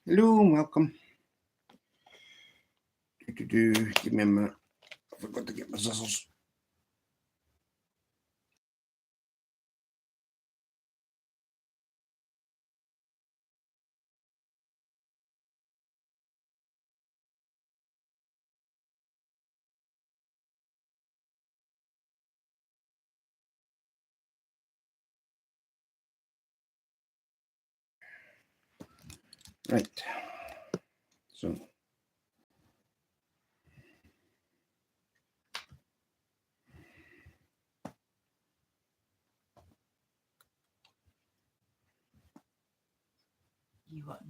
Hello, welcome. Give me a minute. I forgot to get my scissors. Right. So. You want?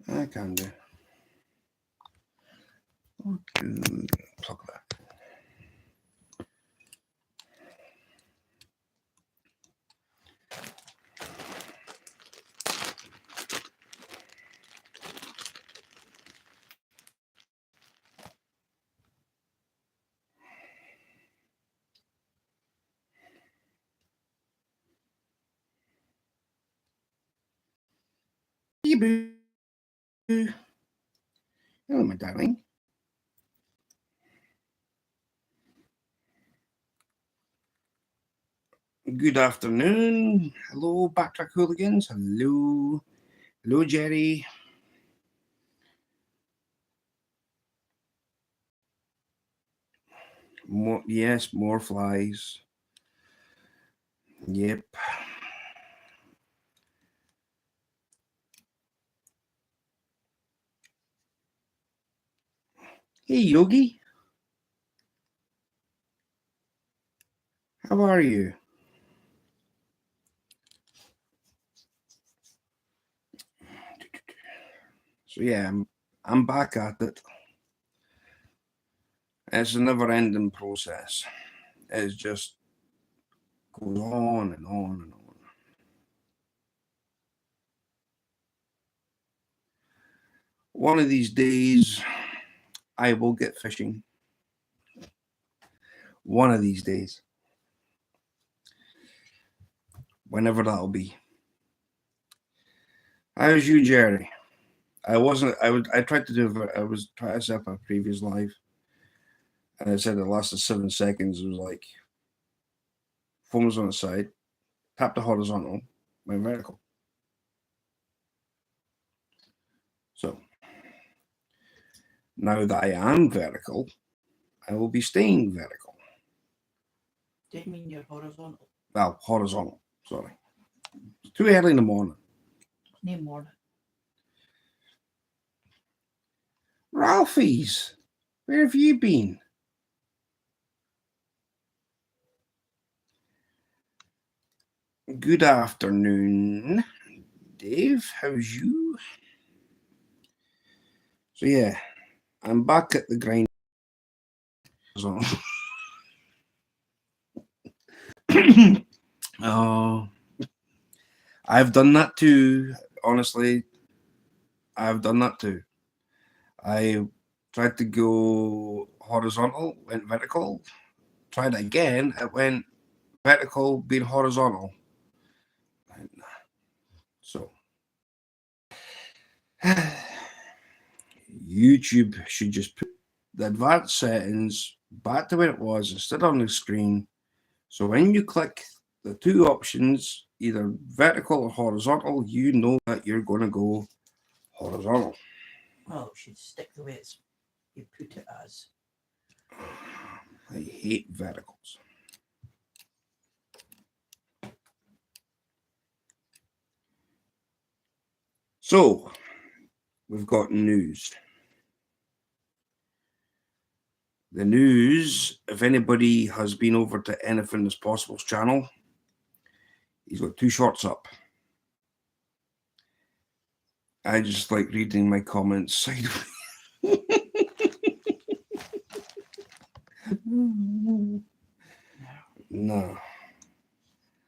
I can do. Okay. Plug that. Hello, my darling. Good afternoon. Hello, Backtrack Hooligans. Hello. Hello, Jerry. More flies. Yep. Hey, Yogi. How are you? So yeah, I'm back at it. It's a never-ending process. It just goes on and on and on. One of these days, I will get fishing. One of these days. Whenever that'll be. How's you, Jerry? I tried to do. I was trying to set up a previous live, and I said it lasted 7 seconds. It was like, phone was on the side, tap the horizontal, went vertical. So now that I am vertical, I will be staying vertical. Didn't mean you're horizontal. Well, horizontal. Sorry, it's too early in the morning. No morning. Ralphie's, where have you been? Good afternoon, Dave. How's you? So yeah, I'm back at the grind. Oh, I've done that too. Honestly, I've done that too. I tried to go horizontal, went vertical. Tried again, it went vertical, being horizontal. So, YouTube should just put the advanced settings back to where it was instead on the screen. So when you click the two options, either vertical or horizontal, you know that you're going to go horizontal. Well, it should stick the way it's you put it as. I hate verticals. So, we've got news. The news, if anybody has been over to Anything Is Possible's channel, he's got 2 shorts up. I just like reading my comments sideways. No. I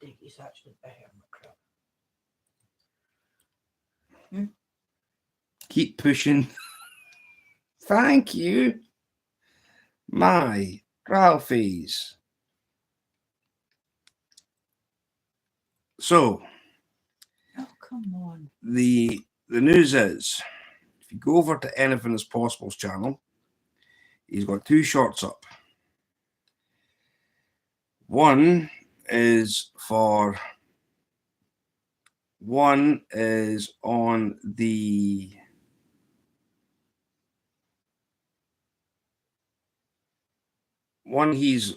think he's actually better than the crap. Keep pushing. Thank you. My Ralphie's. So, Oh, come on. the news is, if you go over to Anything Is Possible's channel, he's got 2 shorts up. One is on the one he's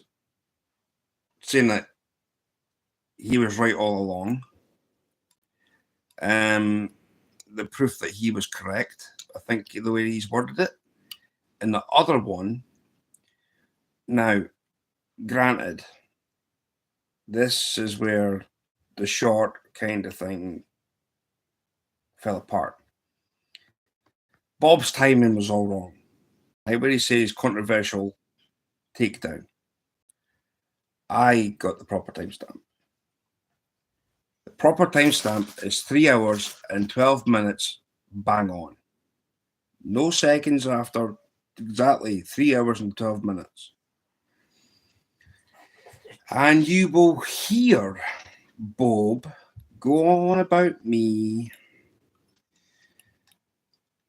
saying that he was right all along. The proof that he was correct, I think, the way he's worded it. And the other one, now, granted, this is where the short kind of thing fell apart. Bob's timing was all wrong. Like where he says controversial takedown. I got the proper timestamp. The proper timestamp is 3 hours and 12 minutes, bang on. No seconds after, exactly 3 hours and 12 minutes. And you will hear Bob go on about me.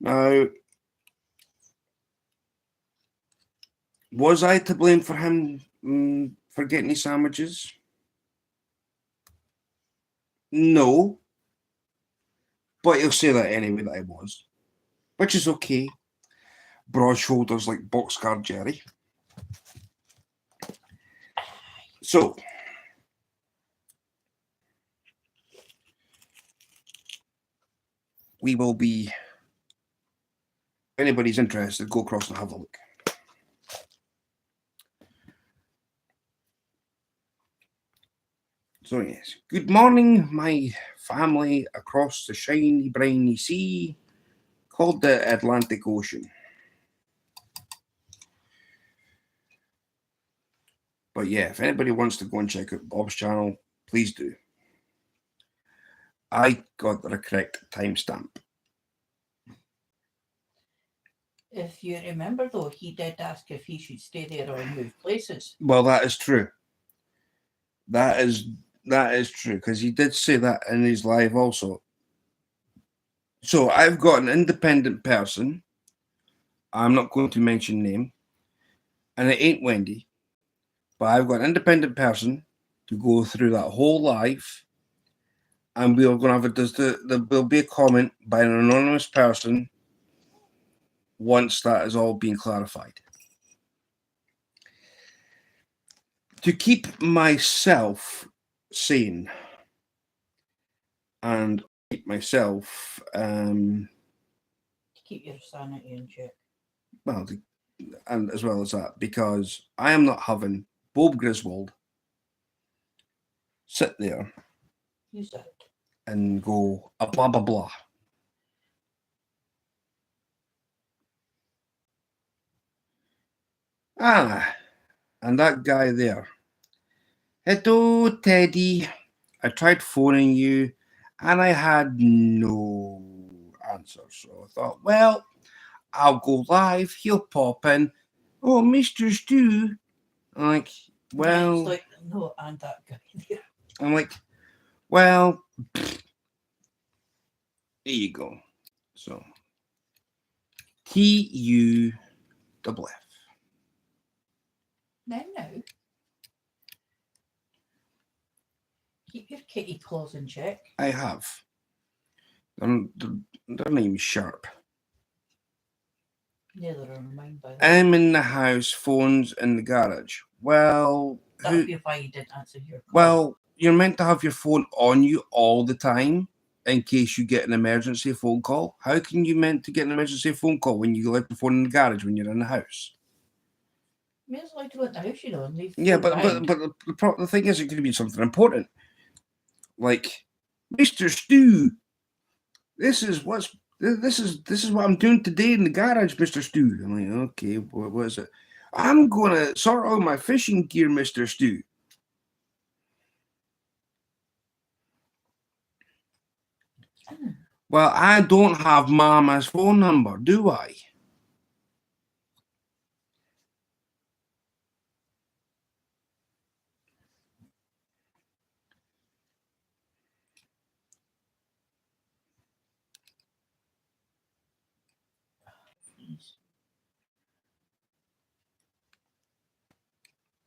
Now, was I to blame for him for getting his sandwiches? No. But he'll say that anyway, that I was. Which is okay. Broad shoulders like Boxcar Jerry. So, we will be, if anybody's interested, go across and have a look. So yes, good morning, my family across the shiny, briny sea called the Atlantic Ocean. But yeah, if anybody wants to go and check out Bob's channel, please do. I got the correct timestamp. If you remember, though, he did ask if he should stay there or move places. Well, that is true. That is true, because he did say that in his live also. So I've got an independent person. I'm not going to mention name. And it ain't Wendy. But I've got an independent person to go through that whole life. And we're going to have there will be a comment by an anonymous person once that is all being clarified. To keep myself sane and keep myself, To keep your sanity in check. well, and as well as that, because I am not having Bob Griswold sit there Use that. and go a blah blah blah. And that guy there. Hello, Teddy. I tried phoning you and I had no answer. So I thought, well, I'll go live. He'll pop in. Oh, Mr. Stu. I'm like, well. Yeah, it's like, no, and that guy there. I'm like, well, there you go. So, TUFF. No. Keep your kitty claws in check. I have. They're not even sharp. Neither are mine, by the way. I'm in the house, phone's in the garage. Well, That'll be why you didn't answer your call. well, you're meant to have your phone on you all the time in case you get an emergency phone call. How can you meant to get an emergency phone call when you left the phone in the garage when you're in the house? May as well to go in the house, you know, and leave. Yeah, phone but behind. the thing is, it could be something important, like Mr. Stew. This is what I'm doing today in the garage, Mr. Stew. I'm like, okay, what is it? I'm gonna sort out my fishing gear, Mr. Stew. Well, I don't have Mama's phone number, do I?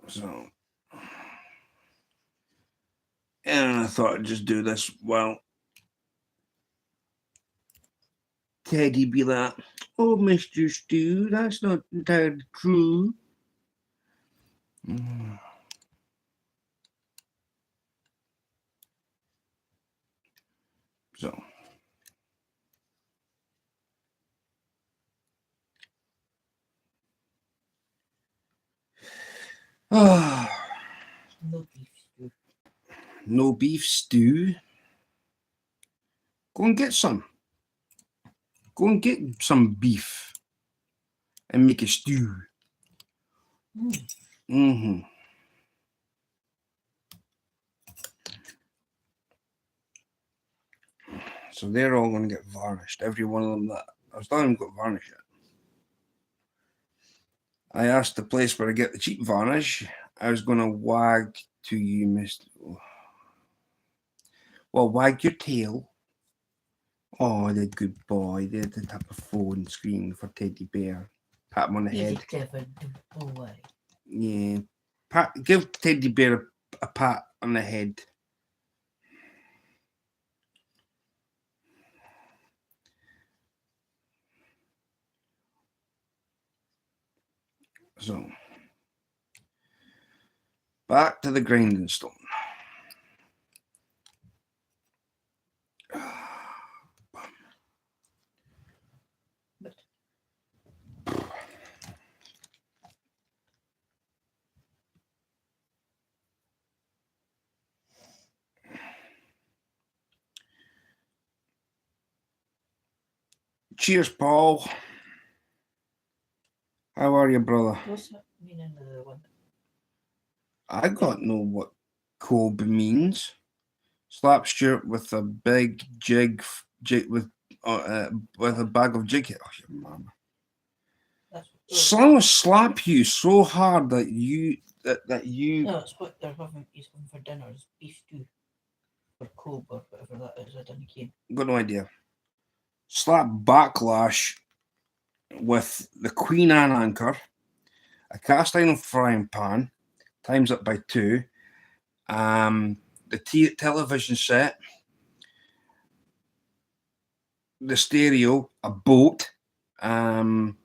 So, and I thought I'd just do this. Well, Teddy be like, "Oh, Mr. Stew, that's not entirely true." So, No beef stew. no beef stew. Go and get some. Go and get some beef and make a stew. Mm-hmm. So they're all going to get varnished. Every one of them that I still haven't got varnish yet. I asked the place where I get the cheap varnish. I was going to wag to you, Mr. Well, wag your tail. Oh, the good boy. They had to tap a phone screen for Teddy Bear. Pat him on the He's head. a clever boy. Yeah. Give Teddy Bear a pat on the head. So, back to the grinding stone. Cheers, Paul. How are you, brother? What's that meaning of the one? I got know what Kobe means. Slap Stewart with a big jig with a bag of jig. Oh, your mama. Someone will slap you so hard that you. No, it's what they're having. He's going for dinner. It's beef stew or Cobb or whatever that is. I don't know. Got no idea. Slap Backlash with the Queen Anne anchor, a cast iron frying pan, times up by 2, the television set, the stereo, a boat, Avid,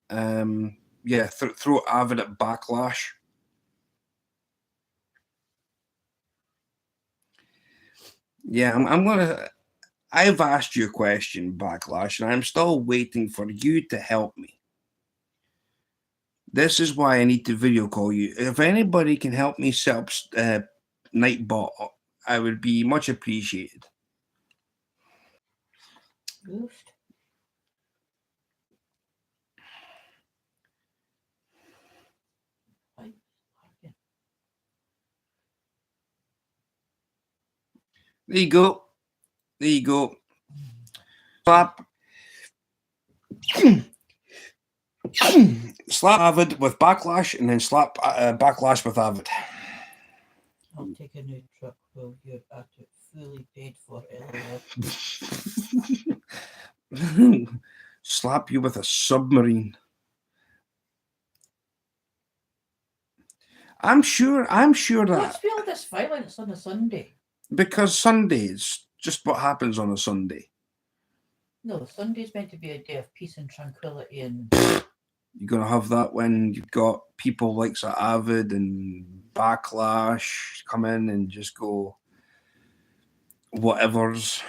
throw Avid at Backlash. Yeah, I'm gonna. I've asked you a question, Backlash, and I'm still waiting for you to help me. This is why I need to video call you. If anybody can help me set up Nightbot, I would be much appreciated. Goofed. There you go. There you go. Slap. Slap Avid with Backlash and then slap Backlash with Avid. I'll take a new truck while you're at it, fully paid for. Slap you with a submarine. I'm sure that. What's all this violence on a Sunday? Because Sunday is just what happens on a Sunday. No, Sunday's meant to be a day of peace and tranquility, and you're gonna have that when you've got people like Avid and Backlash come in and just go, whatevers.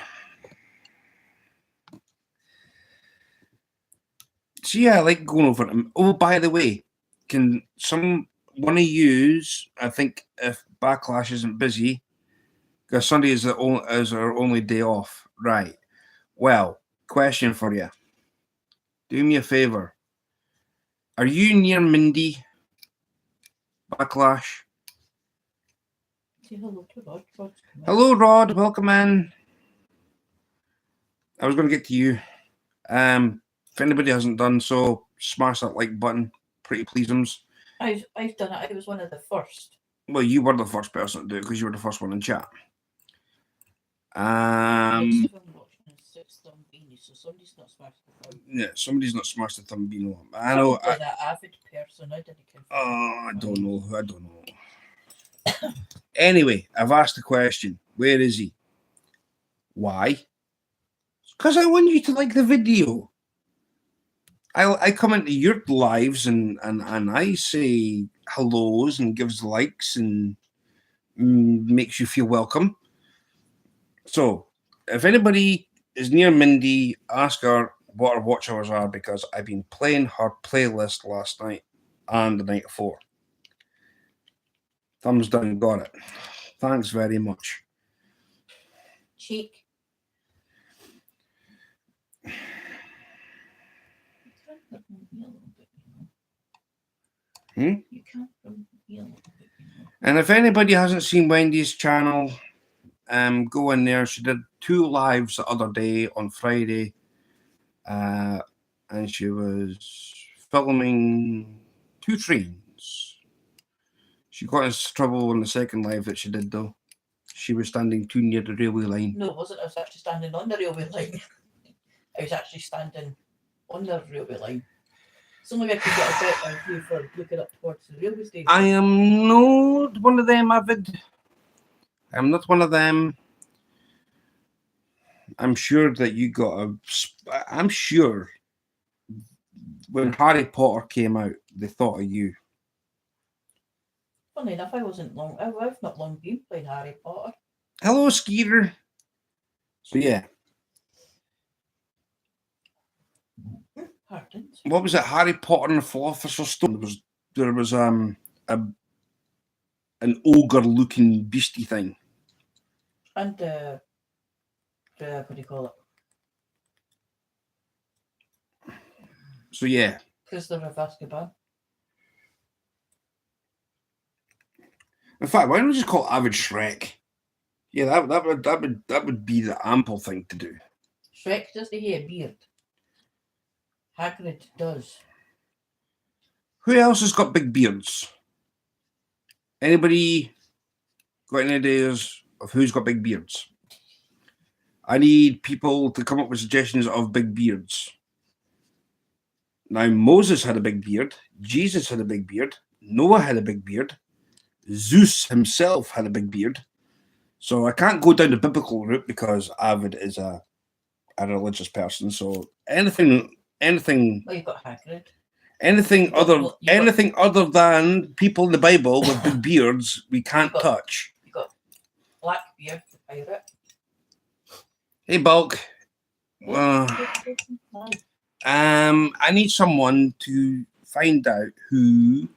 So yeah, I like going over them. Oh, by the way, can one of yous, I think if Backlash isn't busy, because Sunday is our only day off, right? Well, question for you. Do me a favor. Are you near Mindy? Backlash. Say hello to Rod. Hello, Rod. Welcome in. I was going to get to you. If anybody hasn't done so, smash that like button. Pretty pleaseums. I've done it. I was one of the first. Well, you were the first person to do it because you were the first one in chat. So somebody's not smashed the thumb. Yeah, somebody's not smashed the thumbino. I know. That avid person. I didn't. I don't know. I don't know. Anyway, I've asked the question. Where is he? Why? Because I want you to like the video. I come into your lives and I say hellos and gives likes and makes you feel welcome. So, if anybody is near Mindy, ask her what her watch hours are because I've been playing her playlist last night and the night before. Thumbs down, got it. Thanks very much. Cheek. You can't me a little bit, And if anybody hasn't seen Wendy's channel, go in there. She did 2 lives the other day on Friday, and she was filming 2 trains. She got into trouble on the second live that she did, though. She was standing too near the railway line. No, it wasn't. I was actually standing on the railway line. I was actually standing on the railway line. So maybe I could get a better view for looking up towards the railway station. I am not one of them, Avid. I'm not one of them. I'm sure that you got I'm sure when Harry Potter came out, they thought of you. Funny enough, I've not long been playing Harry Potter. Hello, Skeeter. So yeah. Pardon? What was it? Harry Potter and the Philosopher's Stone. There was an ogre-looking beastie thing. And the what do you call it? So yeah. Prisoner of Azkaban. In fact, why don't we just call it Avid Shrek? Yeah, that would be the ample thing to do. Shrek doesn't have a beard. Hagrid does. Who else has got big beards? Anybody got any ideas of who's got big beards? I need people to come up with suggestions of big beards. Now, Moses had a big beard. Jesus had a big beard. Noah had a big beard. Zeus himself had a big beard. So I can't go down the biblical route because Avid is a religious person. So anything. Well, you've got Hagrid. Anything other than people in the Bible with big beards, we can't touch. You got Blackbeard the pirate. Hey, Bulk. I need someone to find out who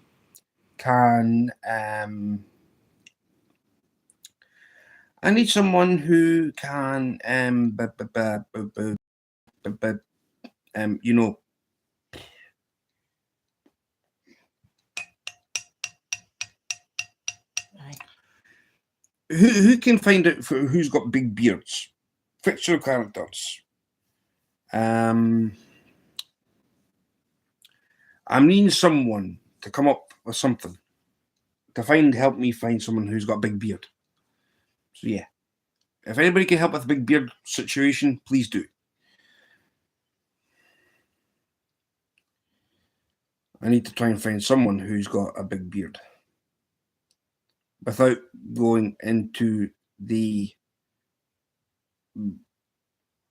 can. I need someone who can. You know. Who can find out who's got big beards? Fictional characters. I'm needing someone to come up with something to help me find someone who's got a big beard. So yeah, if anybody can help with the big beard situation, please do. I need to try and find someone who's got a big beard without going into the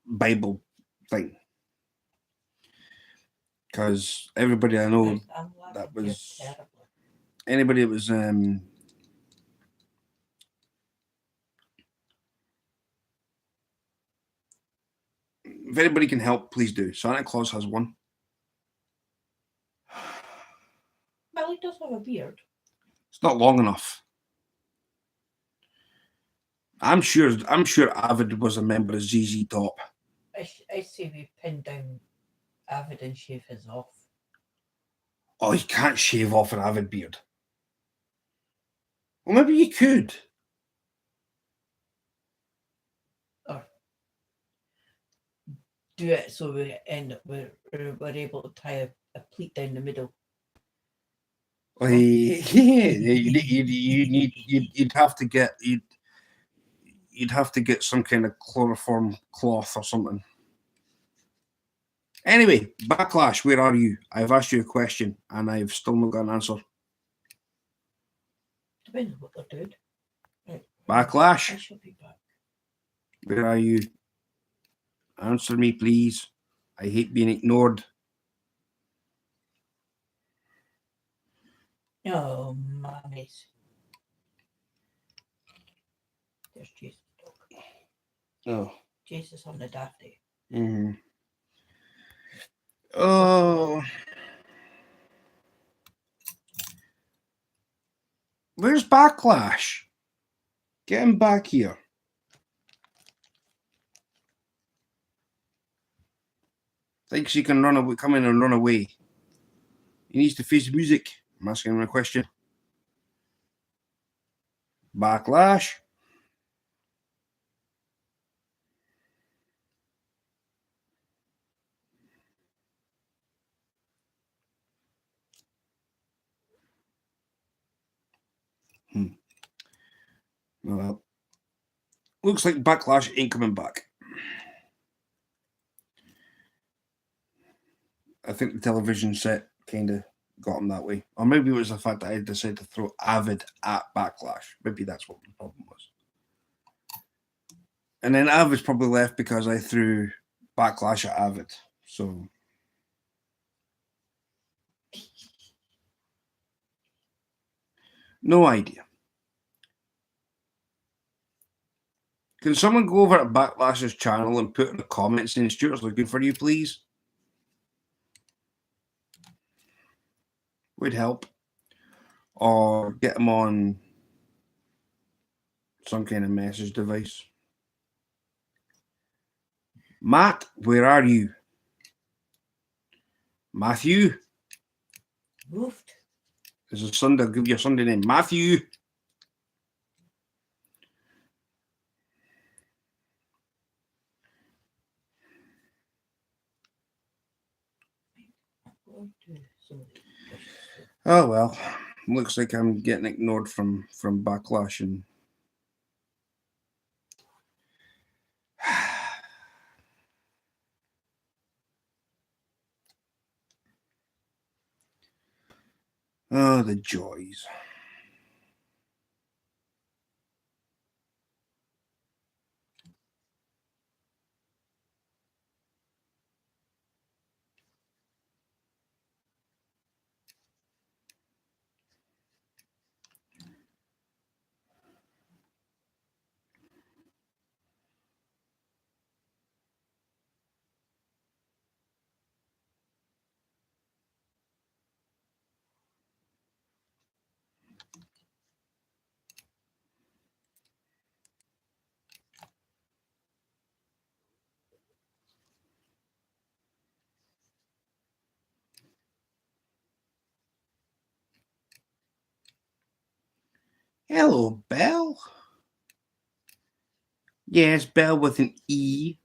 Bible thing. Because everybody I know that was anybody that was If anybody can help, please do. Santa Claus has one. Well, he does have a beard. It's not long enough. I'm sure Avid was a member of ZZ Top. I say we pin down Avid and shave his off. Oh, you can't shave off an Avid beard. Well, maybe you could. Or do it so we end up we're able to tie a pleat down the middle. Yeah, you'd have to get you'd have to get some kind of chloroform cloth or something. Anyway, Backlash, where are you? I've asked you a question and I've still not got an answer. Depends on what they're doing. Right. Backlash, I shall be back. where are you? Answer me, please. I hate being ignored. Oh, mammies. There's Jesus' dog. Oh. Jesus on the daft day. Mm-hmm. Oh. Where's Backlash? Get him back here. Thinks he can run away, come in and run away. He needs to face music. I'm asking him a question. Backlash. Well, looks like Backlash ain't coming back. I think the television set kind of got him that way. Or maybe it was the fact that I decided to throw Avid at Backlash. Maybe that's what the problem was. And then Avid's probably left because I threw Backlash at Avid. So no idea. Can someone go over to Backlash's channel and put in the comments saying Stuart's looking for you, please? Would help. Or get him on some kind of message device. Matt, where are you? Matthew? Moved. There's a Sunday. I'll give you a Sunday name. Matthew. Oh well, looks like I'm getting ignored from Backlash and oh, the joys. Hello, Belle. Yes, Belle with an E.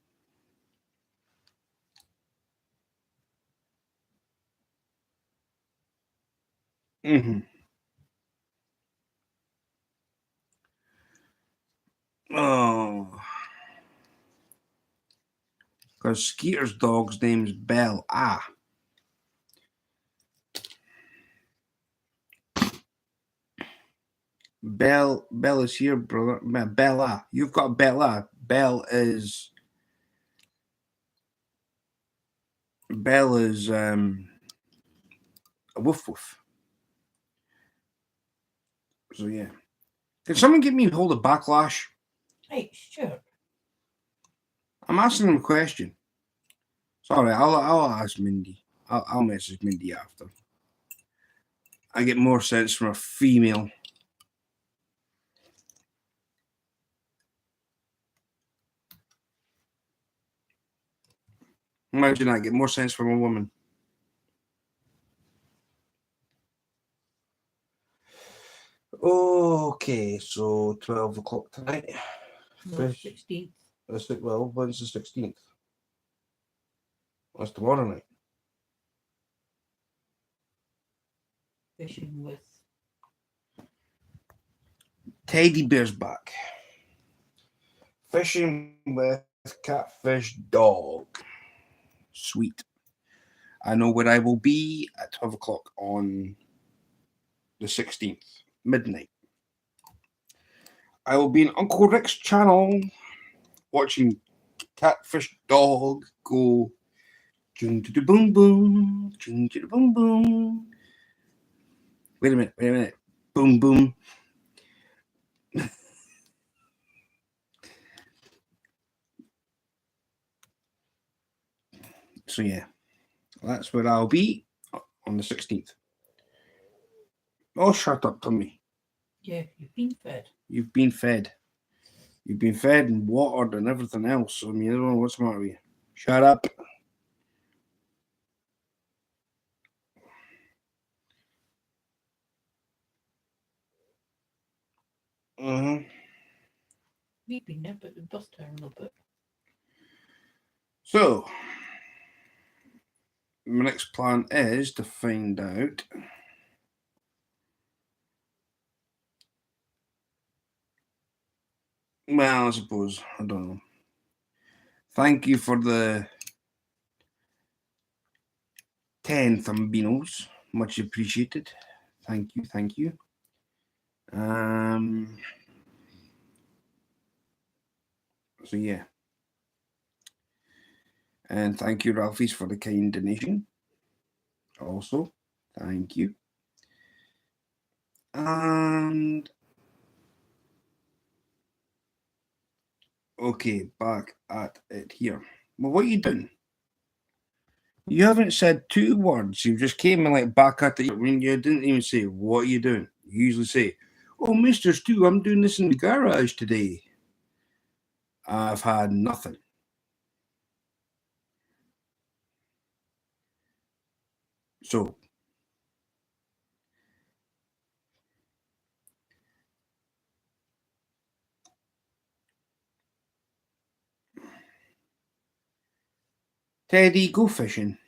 Mm-hmm. Oh. Because Skeeter's dog's name's Belle. Ah. Belle is here, brother. Bella. You've got Bella. Belle is a woof woof. So yeah. Can someone give me hold of Backlash? Right, sure. I'm asking him a question. Sorry, I'll ask Mindy. I'll message Mindy after. I get more sense from a female. Imagine I get more sense from a woman. Okay, so 12 o'clock tonight. No, Fish. 16th. Well, when's the 16th? That's tomorrow night. Fishing with. Teddy bear's back. Fishing with catfish dog. Sweet. I know where I will be at 12 o'clock on the 16th, midnight. I will be in Uncle Rick's channel watching catfish dog go boom boom, boom boom. Wait a minute. Boom boom. So yeah, that's where I'll be on the 16th. Oh, shut up, Tommy. Yeah, you've been fed. You've been fed. You've been fed and watered and everything else. I mean, I don't know what's the matter with you. Shut up. We've been there, but the bus terminal, but. So, my next plan is to find out well, I suppose, I don't know. Thank you for the 10 thumbinos. Much appreciated. Thank you. So yeah. And thank you, Ralphie's, for the kind donation. Also, thank you. And okay, back at it here. Well, what are you doing? You haven't said 2 words. You just came in like back at it. I mean, you didn't even say, what are you doing? You usually say, oh, Mr. Stu, I'm doing this in the garage today. I've had nothing. So, Teddy, go fishing.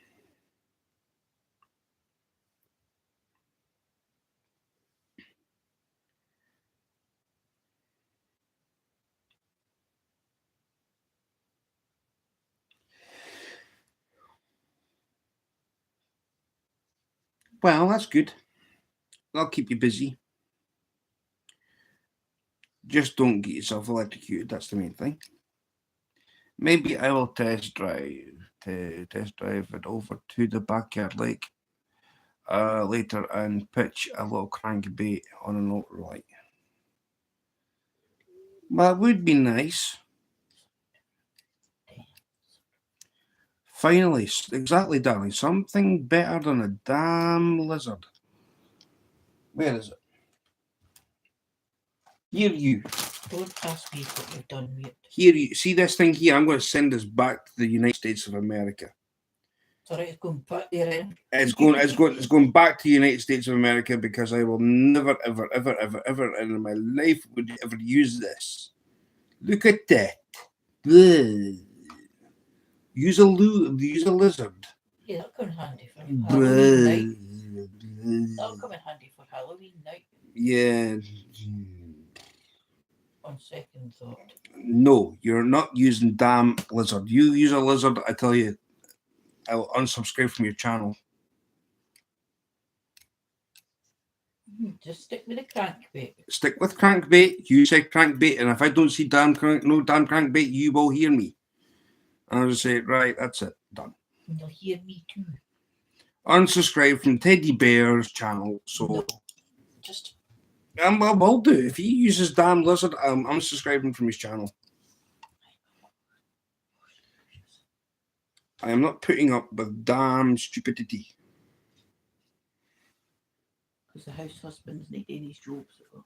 Well, that's good. That'll keep you busy. Just don't get yourself electrocuted. That's the main thing. Maybe I will test drive it over to the backyard lake later and pitch a little crankbait on an ultralight. Well, it would be nice. Finally, exactly, darling. Something better than a damn lizard. Where is it? Here, you. Don't ask me what you've done, mate. Here, you. See this thing here? I'm going to send this back to the United States of America. It's alright, it's going back there, eh? It's going back to the United States of America because I will never, ever in my life would ever use this. Look at that. Bleh. Use a lizard. Yeah, that'll come in handy for Halloween night. That'll come in handy for Halloween night. Yeah. On second thought. No, you're not using damn lizard. You use a lizard, I tell you, I will unsubscribe from your channel. Just stick with the crankbait. Stick with crankbait. You say crankbait, and if I don't see no damn crankbait, you will hear me. And I'll just say, right, that's it, done. And you'll hear me too. Unsubscribe from Teddy Bear's channel. So no, just I will do. If he uses damn lizard, I'm unsubscribing from his channel. I am not putting up with damn stupidity. Because the house husband's not doing his job. So.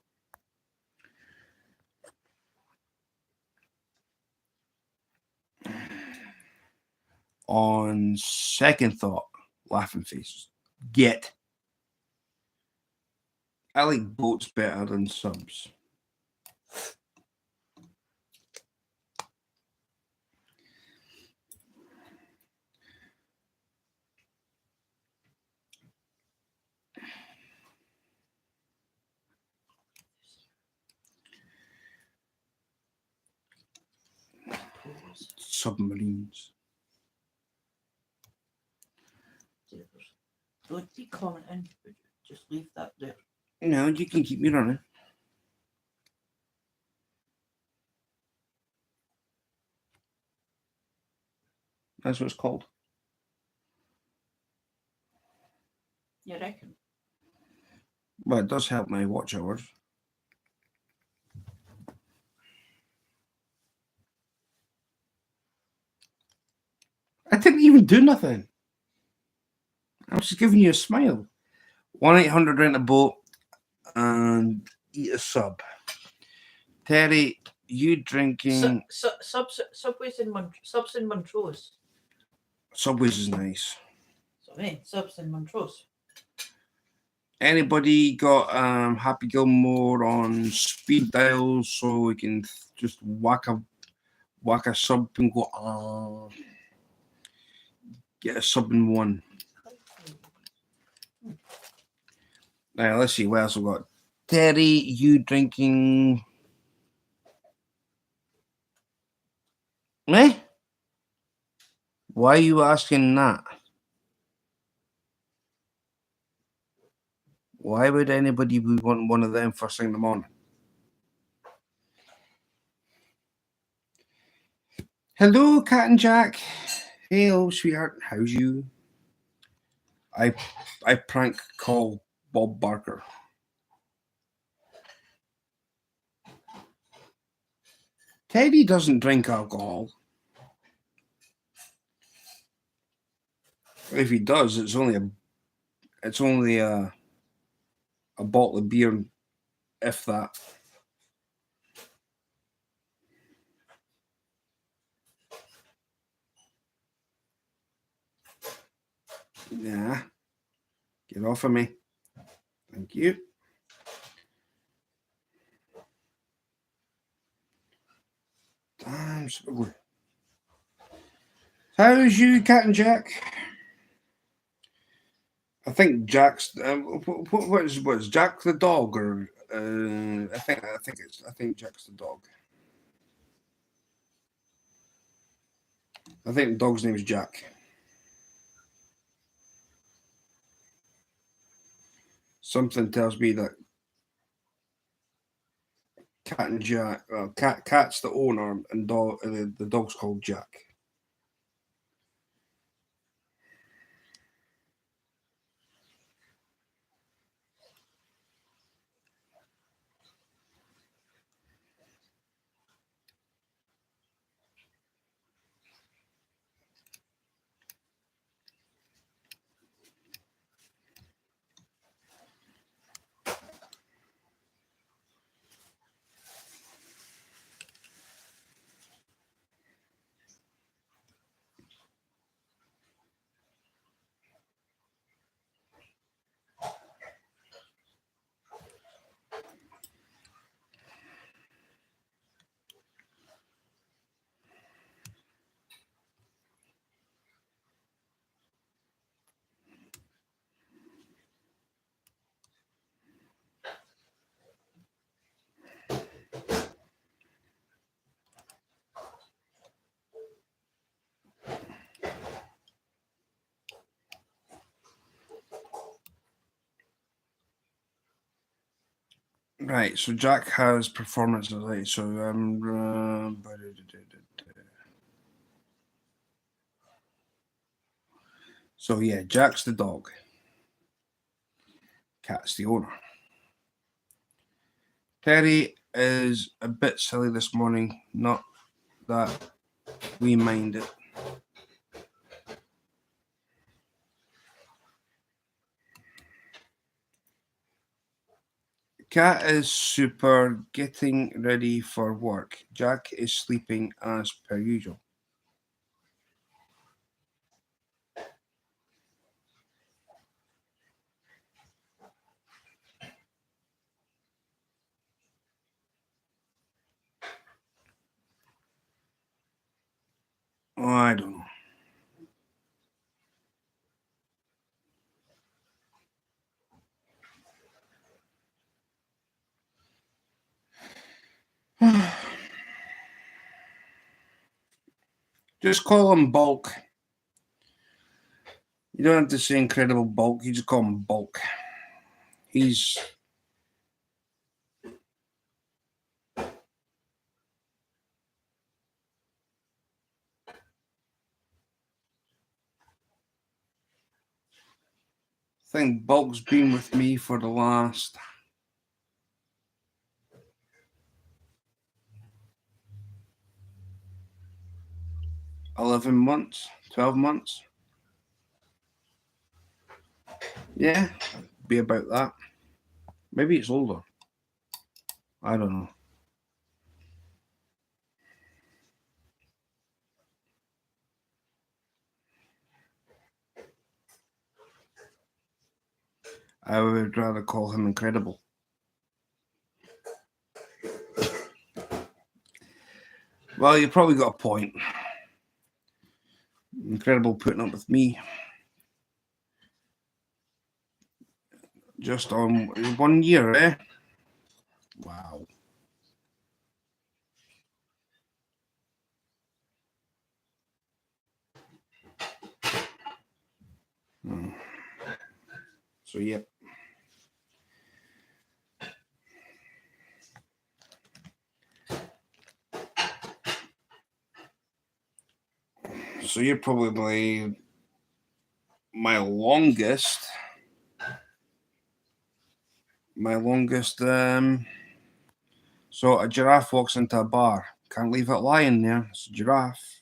On second thought, laughing face. Get. I like boats better than subs. Submarines. Don't be commenting. Just leave that there. No, you can keep me running. That's what it's called. You reckon? Well, it does help my watch hours. I didn't even do nothing. I was just giving you a smile. 1-800 rent a boat and eat a sub. Terry, you drinking? Subways in subs in Montrose. Subways is nice. So I mean, subs in Montrose. Anybody got Happy Gilmore on speed dial so we can just whack a sub and go get a sub in one. Now let's see what else we got. Terry, you drinking? Eh? Why are you asking that? Why would anybody want one of them first thing in the morning? Hello, Cat and Jack. Hello, sweetheart. How's you? I prank call Bob Barker. Teddy doesn't drink alcohol. If he does, it's only a bottle of beer, if that. Yeah. Get off of me. Thank you. Damn, so ugly. How's you, Cat and Jack? I think Jack's. What is Jack the dog, or I think Jack's the dog. I think the dog's name is Jack. Something tells me that Cat and Jack. Cat's the owner, and the dog's called Jack. Right, so Jack has performance delay. So so yeah, Jack's the dog. Cat's the owner. Terry is a bit silly this morning. Not that we mind it. Cat is super getting ready for work. Jack is sleeping as per usual. Oh, I don't know. Just call him Bulk. You don't have to say Incredible Bulk. You just call him Bulk. He's I think Bulk's been with me for the last 11 months, 12 months. Yeah, be about that. Maybe it's older. I don't know. I would rather call him Incredible. Well, you probably got a point. Incredible putting up with me. Just on 1 year, eh? Wow. So, yeah. So, you're probably my longest. So a giraffe walks into a bar. Can't leave it lying there. It's a giraffe.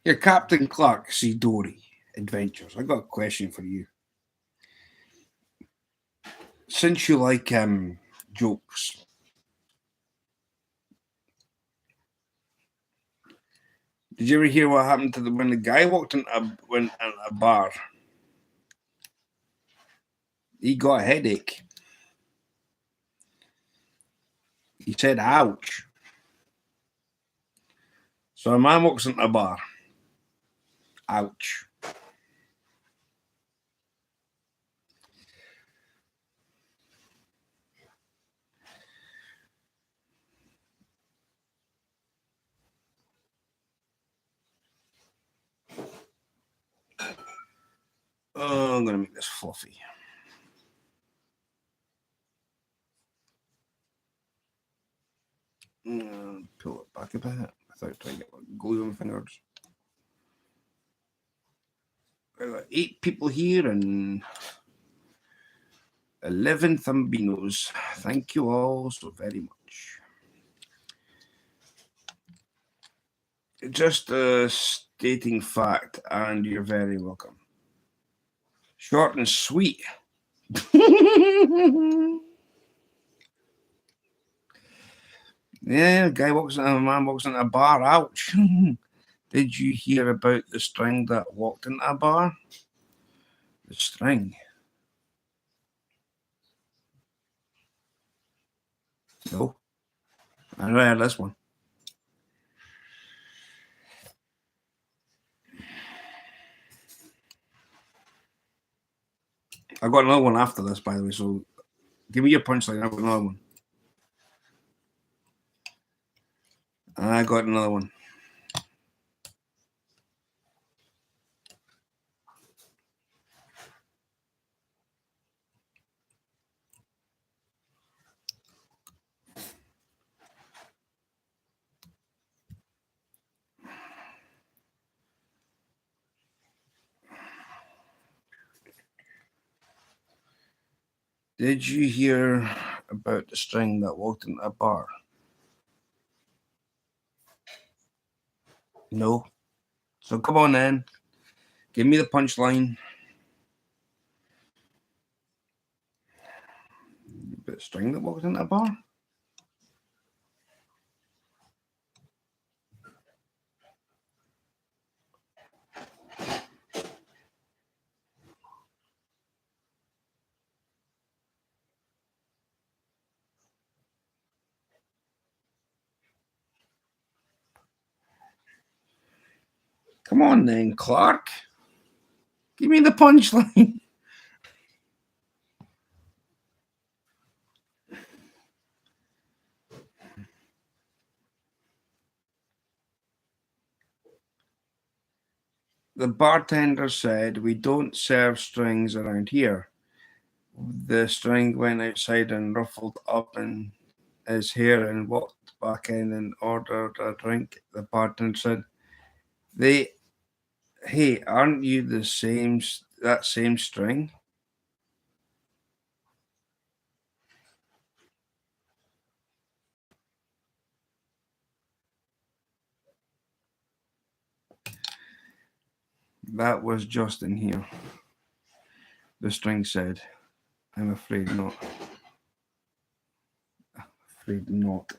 Your Captain Clark Sea Dory Adventures. I got a question for you. Since you like jokes, did you ever hear what happened to when the guy walked in a bar? He got a headache. He said, "Ouch." So a man walks into a bar. Ouch. Oh, I'm gonna make this fluffy. Pull it back a bit without trying to get glue on my fingers. I got 8 people here and 11 Thumbinos. Thank you all so very much. Just a stating fact, and you're very welcome. Short and sweet. Yeah, a man walks into a bar. Ouch. Did you hear about the string that walked into a bar? The string. No. I never heard this one. I got another one after this, by the way, so give me your punchline. I've got another one. I got another one. Did you hear about the string that walked into a bar? No. So come on then. Give me the punchline. A bit of string that walks into a bar. Come on then, Clark. Give me the punchline. The bartender said, "We don't serve strings around here." The string went outside and ruffled up in his hair and walked back in and ordered a drink. The bartender said, Hey, aren't you that same string?" "That was just in here," the string said. "I'm afraid not." Afraid not.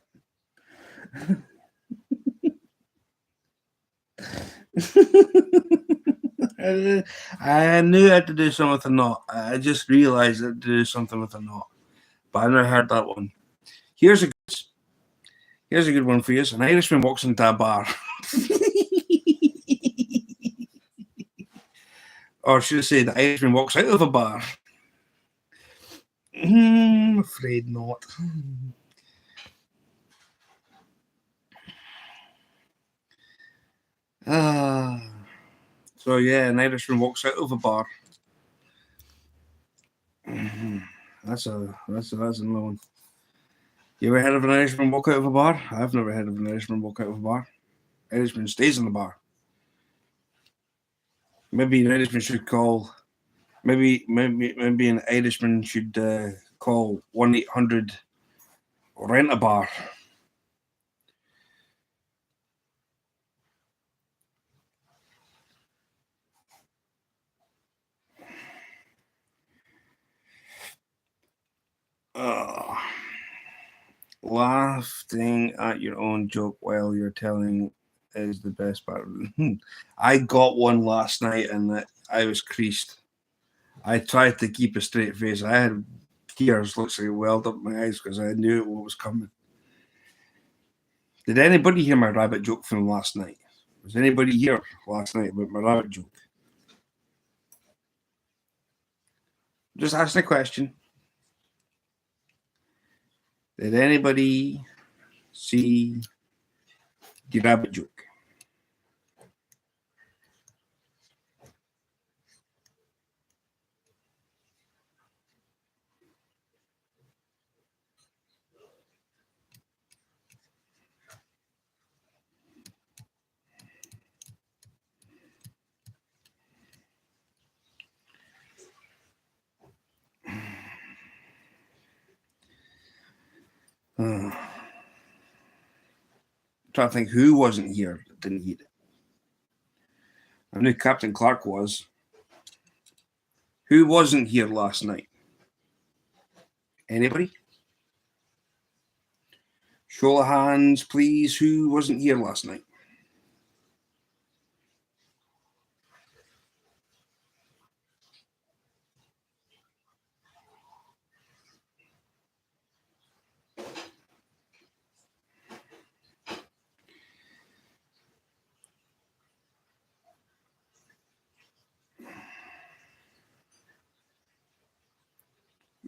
I knew I had to do something with a knot. I just realised I had to do something with a knot. But I never heard that one. Here's a good one for you. An Irishman walks into a bar. Or should I say, the Irishman walks out of a bar. Afraid not. So yeah, an Irishman walks out of a bar. That's another one. You ever heard of an Irishman walk out of a bar? I've never heard of an Irishman walk out of a bar. Irishman stays in the bar. Maybe an Irishman should call. Maybe an Irishman should call 1-800 rent a bar. Laughing at your own joke while you're telling is the best part. I got one last night and I was creased. I tried to keep a straight face. I had tears literally welled up my eyes because I knew what was coming. Did anybody hear my rabbit joke from last night? Was anybody here last night about my rabbit joke? Just asking a question. Did anybody see the rabbit joke? I'm trying to think who wasn't here that didn't eat it. I knew Captain Clark was. Who wasn't here last night? Anybody? Show of hands, please. Who wasn't here last night?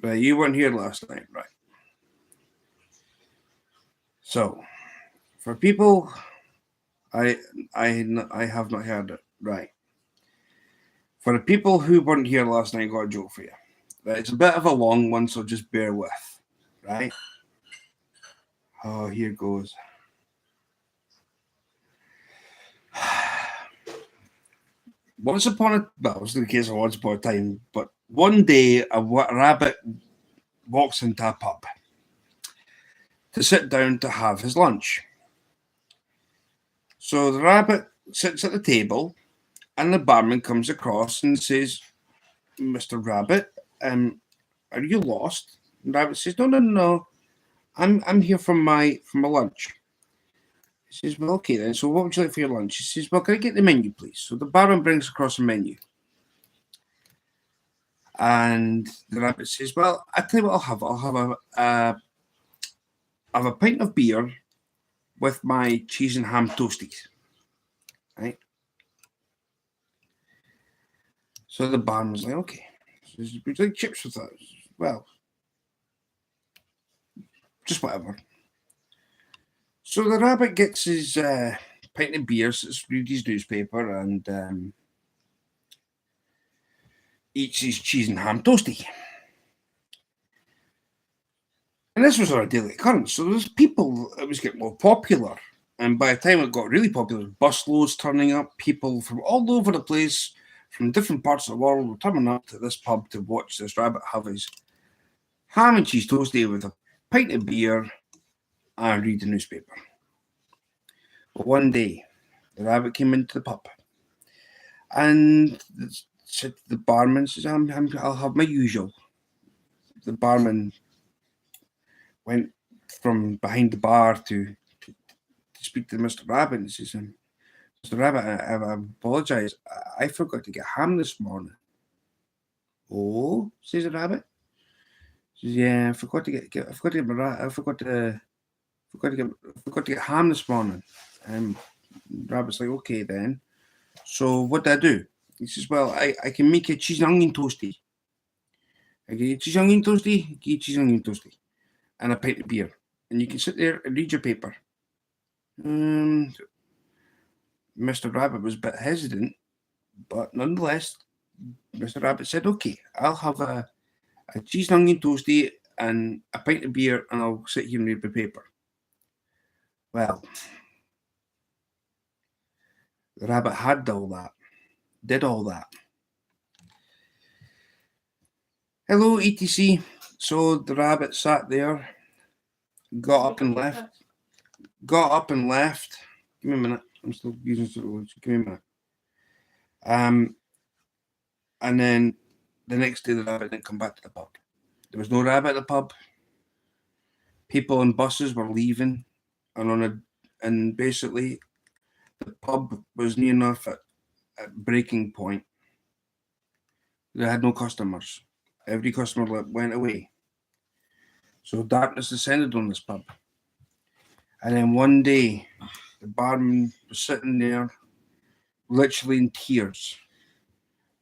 Right, you weren't here last night, right? So, for people, I have not heard it, right? For the people who weren't here last night, I got a joke for you. Right, it's a bit of a long one, so just bear with, right? Oh, here goes. Once upon a, well, it was the case of once upon a time, but one day a rabbit walks into a pub to sit down to have his lunch. So the rabbit sits at the table And the barman comes across and says, Mr. Rabbit, are you lost? And Rabbit says, no. I'm here from my lunch. He says, well, okay then. So what would you like for your lunch? He says, well, can I get the menu, please? So the barman brings across a menu. And the rabbit says, well, I tell you what I'll have. I'll have a pint of beer with my cheese and ham toasties. Right? So the barman's like, okay. So he says, would you like chips with that? Well, just whatever. So the rabbit gets his pint of beer, reads his newspaper, and eats his cheese and ham toasty. And this was on a daily occurrence. So there's people, it was getting more popular. And by the time it got really popular, busloads turning up, people from all over the place, from different parts of the world, were turning up to this pub to watch this rabbit have his ham and cheese toasty with a pint of beer and read the newspaper. But one day, the rabbit came into the pub and said to the barman, says, I'll have my usual. The barman went from behind the bar to speak to Mr. Rabbit and says, Mr. Rabbit, I apologise. I forgot to get ham this morning. Oh, says the rabbit. Says, yeah, I forgot to get ham this morning. Rabbit's like, okay then. So what do I do? He says, well, I can make a cheese and onion toasty. I get you cheese and onion toasty, get you cheese and onion toasty, and a pint of beer. And you can sit there and read your paper. Mr. Rabbit was a bit hesitant, but nonetheless, Mr. Rabbit said, okay, I'll have a cheese and onion toasty and a pint of beer, and I'll sit here and read my paper. Well, the rabbit had all that, did all that. Hello, ETC. So the rabbit sat there, got up and left. Give me a minute. I'm still using sort of words. Give me a minute. And then the next day, the rabbit didn't come back to the pub. There was no rabbit at the pub. People in buses were leaving, and basically, the pub was near enough at breaking point. They had no customers. Every customer went away. So darkness descended on this pub. And then one day, the barman was sitting there, literally in tears,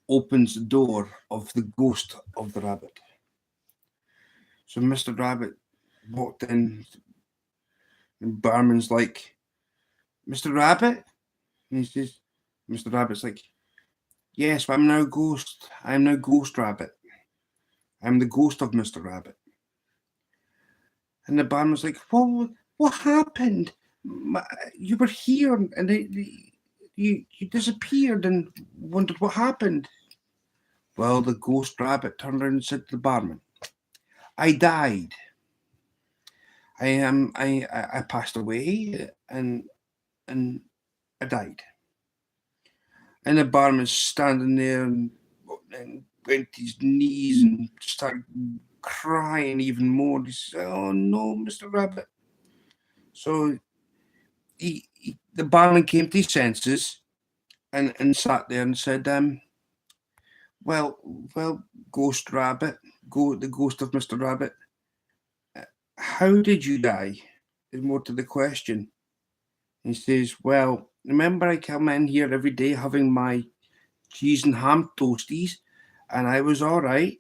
opens the door of the ghost of the rabbit. So Mr. Rabbit walked in, and barman's like, Mr. Rabbit? And he says, Mr. Rabbit's like, yes, but I'm now ghost. I'm now Ghost Rabbit. I'm the ghost of Mr. Rabbit. And the barman's like, well, what happened? You were here and you disappeared and wondered what happened. Well, the Ghost Rabbit turned around and said to the barman, I died. I passed away and I died. And the barman's standing there and went to his knees and started crying even more. He said, oh no, Mr. Rabbit. So the barman came to his senses and sat there and said, well, Ghost Rabbit, the ghost of Mr. Rabbit, how did you die? Is more to the question. He says, well, remember I come in here every day having my cheese and ham toasties, and I was all right.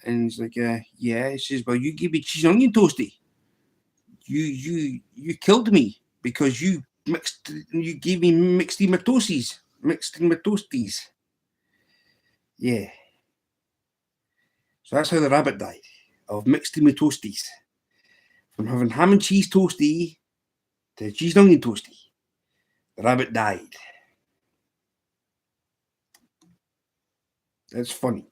And he's like, yeah. He says, well, you gave me cheese and onion toasty. You killed me because you gave me mixed in my toasties. Yeah. So that's how the rabbit died, of mixed in my toasties. From having ham and cheese toasty to cheese and onion toasty. The rabbit died. That's funny.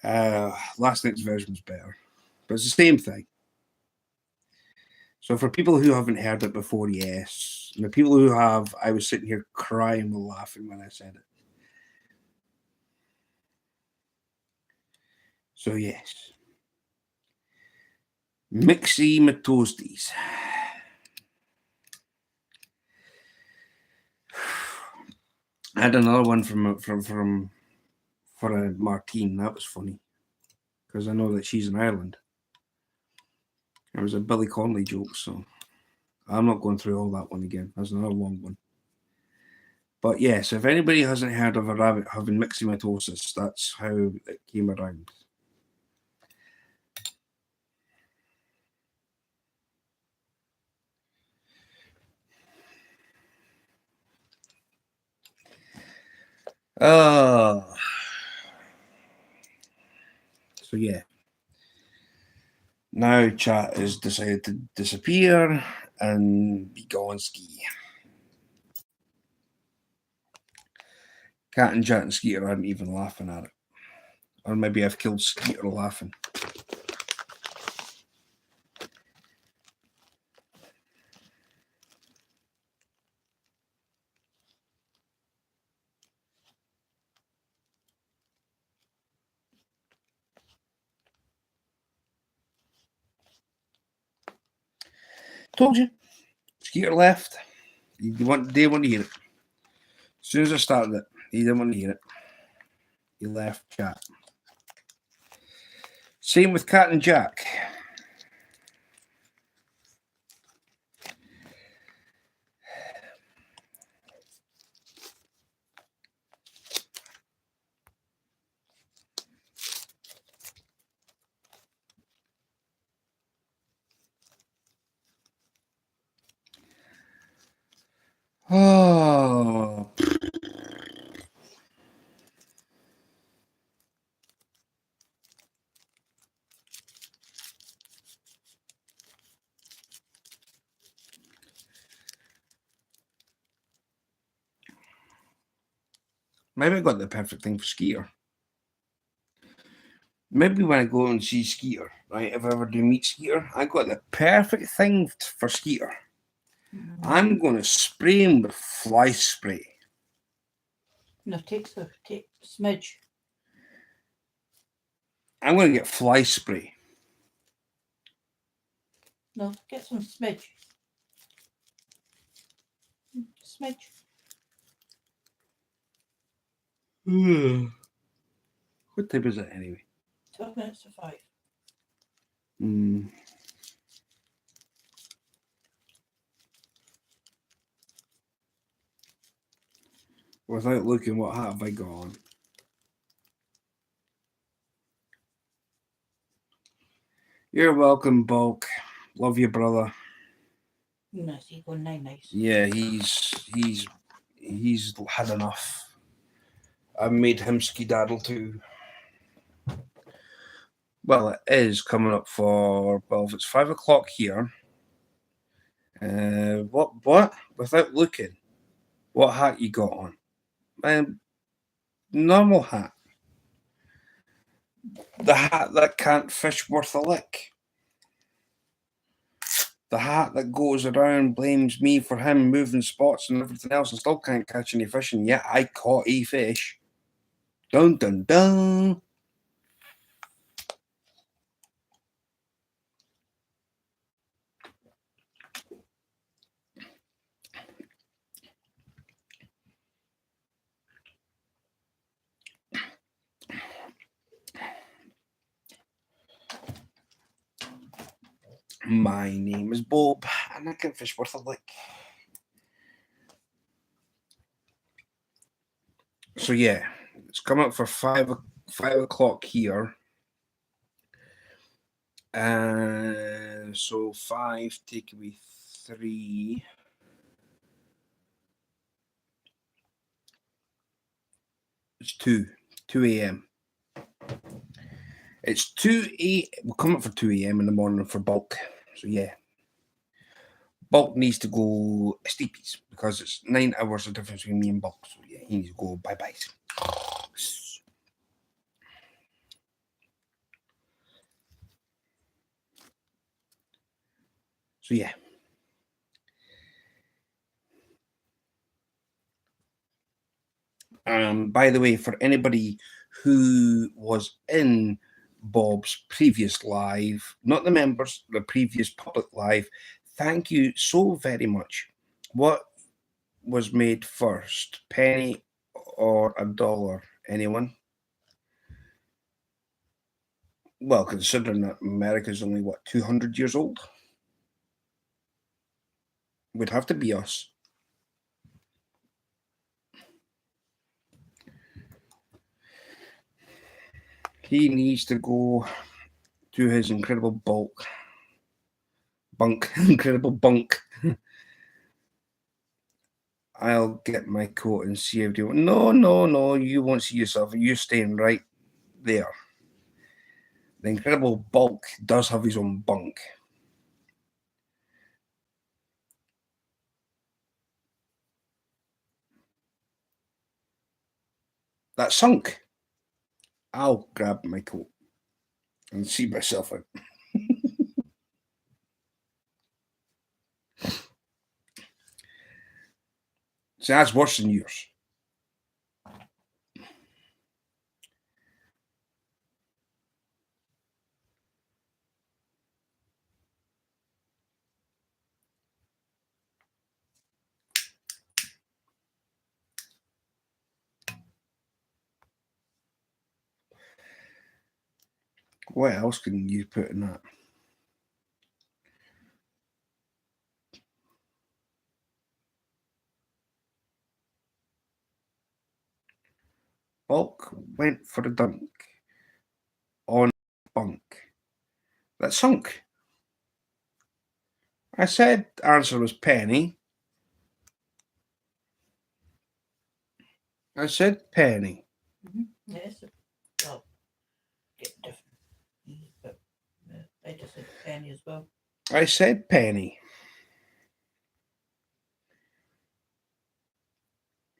Last night's version was better, but it's the same thing. So for people who haven't heard it before, yes. And the people who have, I was sitting here crying with laughing when I said it. So yes. Mixie Toasties. I had another one for a Martine. That was funny because I know that she's in Ireland. It was a Billy Connolly joke, so I'm not going through all that one again. That's another long one. But yes, if anybody hasn't heard of a rabbit having myxomatosis, that's how it came around. So yeah. Now chat has decided to disappear and be gone ski. Cat and Chat and Skeeter aren't even laughing at it. Or maybe I've killed Skeeter laughing. Told you. Skeeter left. They didn't want to hear it. As soon as I started it, he didn't want to hear it. He left Chat. Same with Cat and Jack. Oh. Maybe I got the perfect thing for Skeeter. Maybe when I go and see Skeeter, right, if I ever do meet Skeeter, I got the perfect thing for Skeeter. I'm going to spray him with fly spray. No, take smidge. I'm going to get fly spray. No, get some smidge. Smidge. What time is it anyway? 12 minutes to 5. Without looking, what hat have I got on? You're welcome, Bulk. Love you, brother. Nice, he going nice. Yeah, he's had enough. I made him skedaddle too. Well, it is coming up for, well, if it's 5 o'clock here. What? Without looking, what hat you got on? Normal hat. The hat that can't fish worth a lick. The hat that goes around blames me for him moving spots and everything else and still can't catch any fish, and yet I caught a fish. Dun dun dun. My name is Bob, and I can fish worth a lick. So yeah, it's coming up for 5 o'clock here. So 5 take away 3. It's 2 a.m. It's 2 a.m. We'll come up for 2 a.m. in the morning for Bulk. So yeah, Bulk needs to go steepies because it's 9 hours of difference between me and Bulk. So yeah, he needs to go bye-bye. So So yeah. By the way, for anybody who was in Bob's previous live, not the members, the previous public live, thank you so very much. What was made first, penny or a dollar? Anyone? Well, considering that America's only, what, 200 years old? Would have to be us. He needs to go to his incredible incredible bunk. I'll get my coat and see everyone. No, you won't see yourself. You're staying right there. The incredible bulk does have his own bunk. That sunk. I'll grab my coat and see myself out. So that's worse than yours. What else can you put in that? Bulk went for a dunk on bunk. That sunk. I said the answer was penny. I said penny. Yes. Well, get different. But I just said penny as well. I said penny.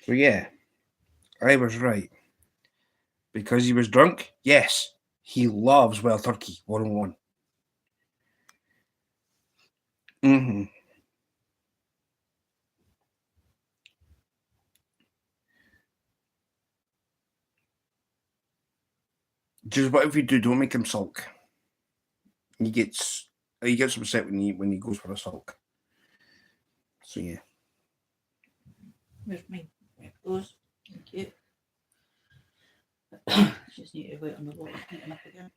So yeah, I was right. Because he was drunk? Yes. He loves Wild Turkey 101. Mm-hmm. Just whatever you do, don't make him sulk. He gets upset when he goes for a sulk. So yeah. Where's mine? There it goes. Thank you. Just need to wait on the water heating up again.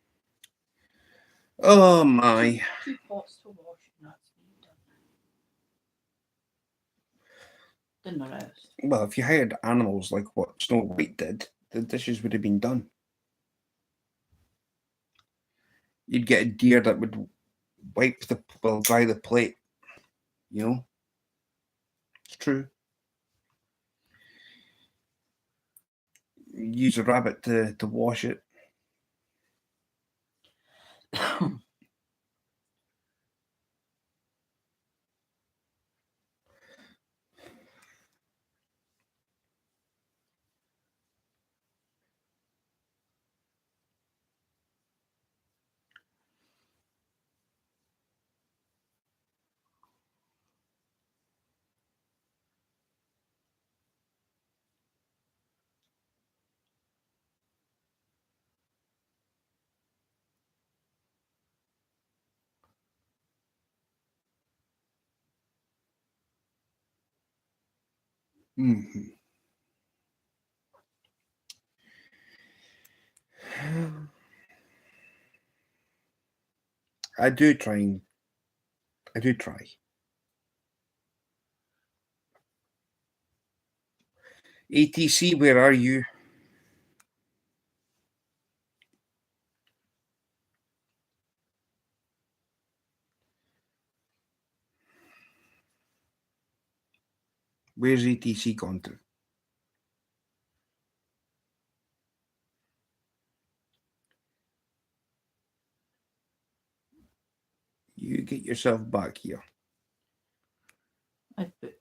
Oh my. Two pots to wash and that's me done. Done the rest. Well, if you hired animals like what Snow White did, the dishes would have been done. You'd get a deer that would dry the plate. You know? It's true. Use a rabbit to wash it. Mm-hmm. I do try. ATC, where are you? Where's ATC gone to? You get yourself back here. I put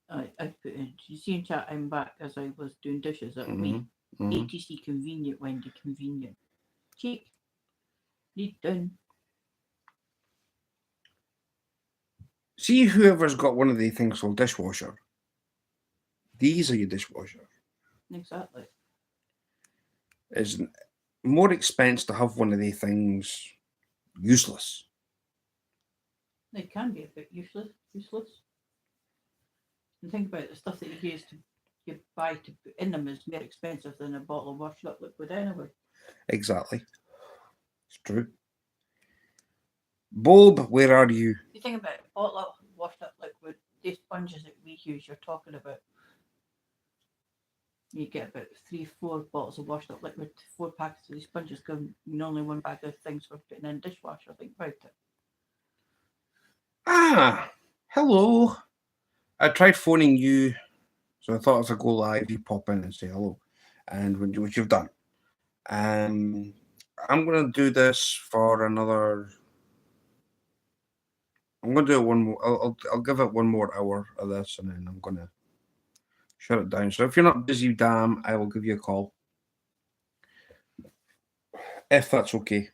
in. You see in chat, I'm back as I was doing dishes. That me. ATC convenient, Wendy, convenient. Cheek. Lead down. See whoever's got one of the things called dishwasher. These are your dishwasher. Exactly. It's more expense to have one of the things useless. They can be a bit useless. And think about it, the stuff that you buy to put in them is more expensive than a bottle of washed up liquid anyway. Exactly. It's true. Bob, where are you? You think about it, a bottle of washed up liquid, these sponges that we use, you're talking about. You get about 3-4 bottles of washed up liquid, 4 packets of these sponges, going only 1 bag of things for putting in dishwasher. Think about it. Ah, hello. I tried phoning you, so I thought if I go live, you pop in and say hello, and which you've done. I'm gonna do this for another. I'm gonna do it one more. I'll give it one more hour of this, and then I'm gonna shut it down. So if you're not busy, damn, I will give you a call if that's okay.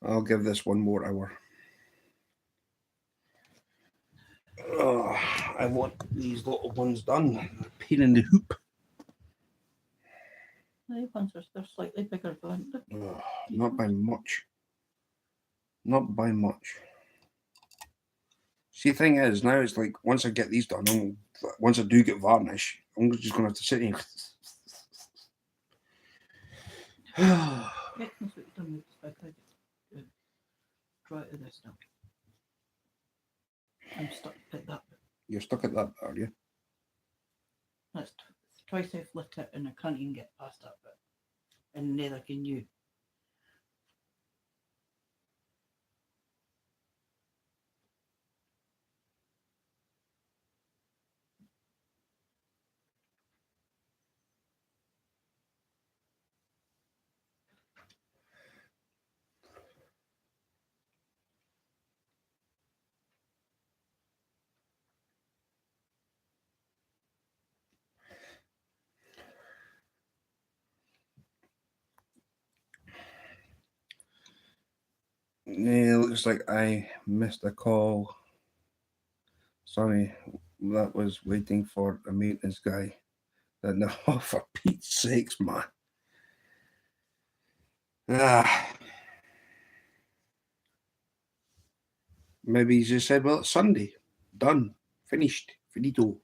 I'll give this one more hour. Oh, I want these little ones done. Pain in the hoop. The ones they're slightly bigger, aren't they? Not by much. Not by much. See, the thing is, now it's like once I get these done, once I do get varnish, I'm just going to have to sit here. Yeah, that's what you've done with this bag. Draw out of this now. I'm stuck at that bit. You're stuck at that, are you? That's twice I've lit it and I can't even get past that bit. And neither can you. Yeah, looks like I missed a call. Sorry, that was waiting for a maintenance guy. No, for Pete's sakes, man. Maybe he just said, well, it's Sunday. Done. Finished. Finito.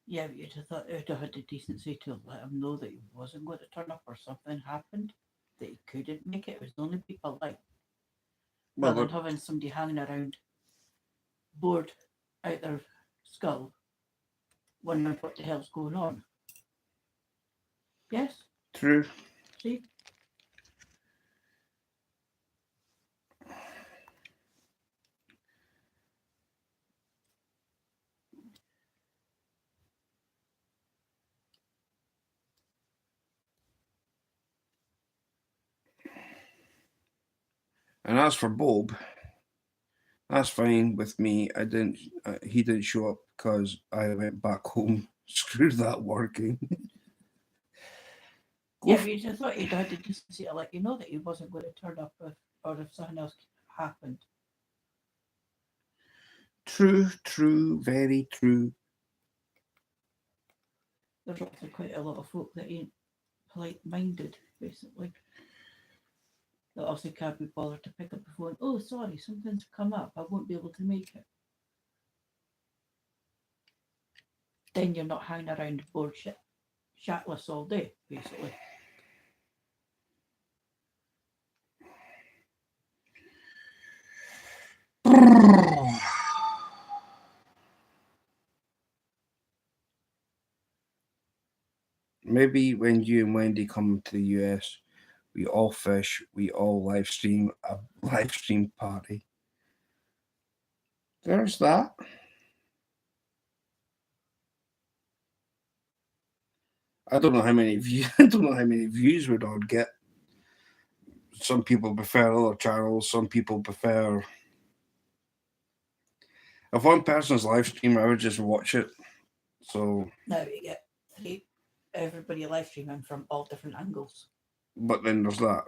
Yeah, but you'd have thought you'd have had the decency to let him know that he wasn't going to turn up or something happened, that he couldn't make it. It was the only people like. Rather than having somebody hanging around bored out their skull, wondering what the hell's going on. Yes? True. See? And as for Bob, that's fine with me. I didn't. He didn't show up because I went back home. Screw that working. Yeah, but you just thought he'd had the decency to let you know that he wasn't going to turn up or if something else happened. True, true, very true. There's also quite a lot of folk that ain't polite-minded, basically. That also can't be bothered to pick up the phone. Oh, sorry, something's come up. I won't be able to make it. Then you're not hanging around bored shatless all day, basically. Maybe when you and Wendy come to the US, we all fish, we all live stream a live stream party. There's that. I don't know how many views. I don't know how many views we'd all get. Some people prefer other channels. Some people prefer. If one person's live stream, I would just watch it. So, Now we get everybody live streaming from all different angles. but then there's that.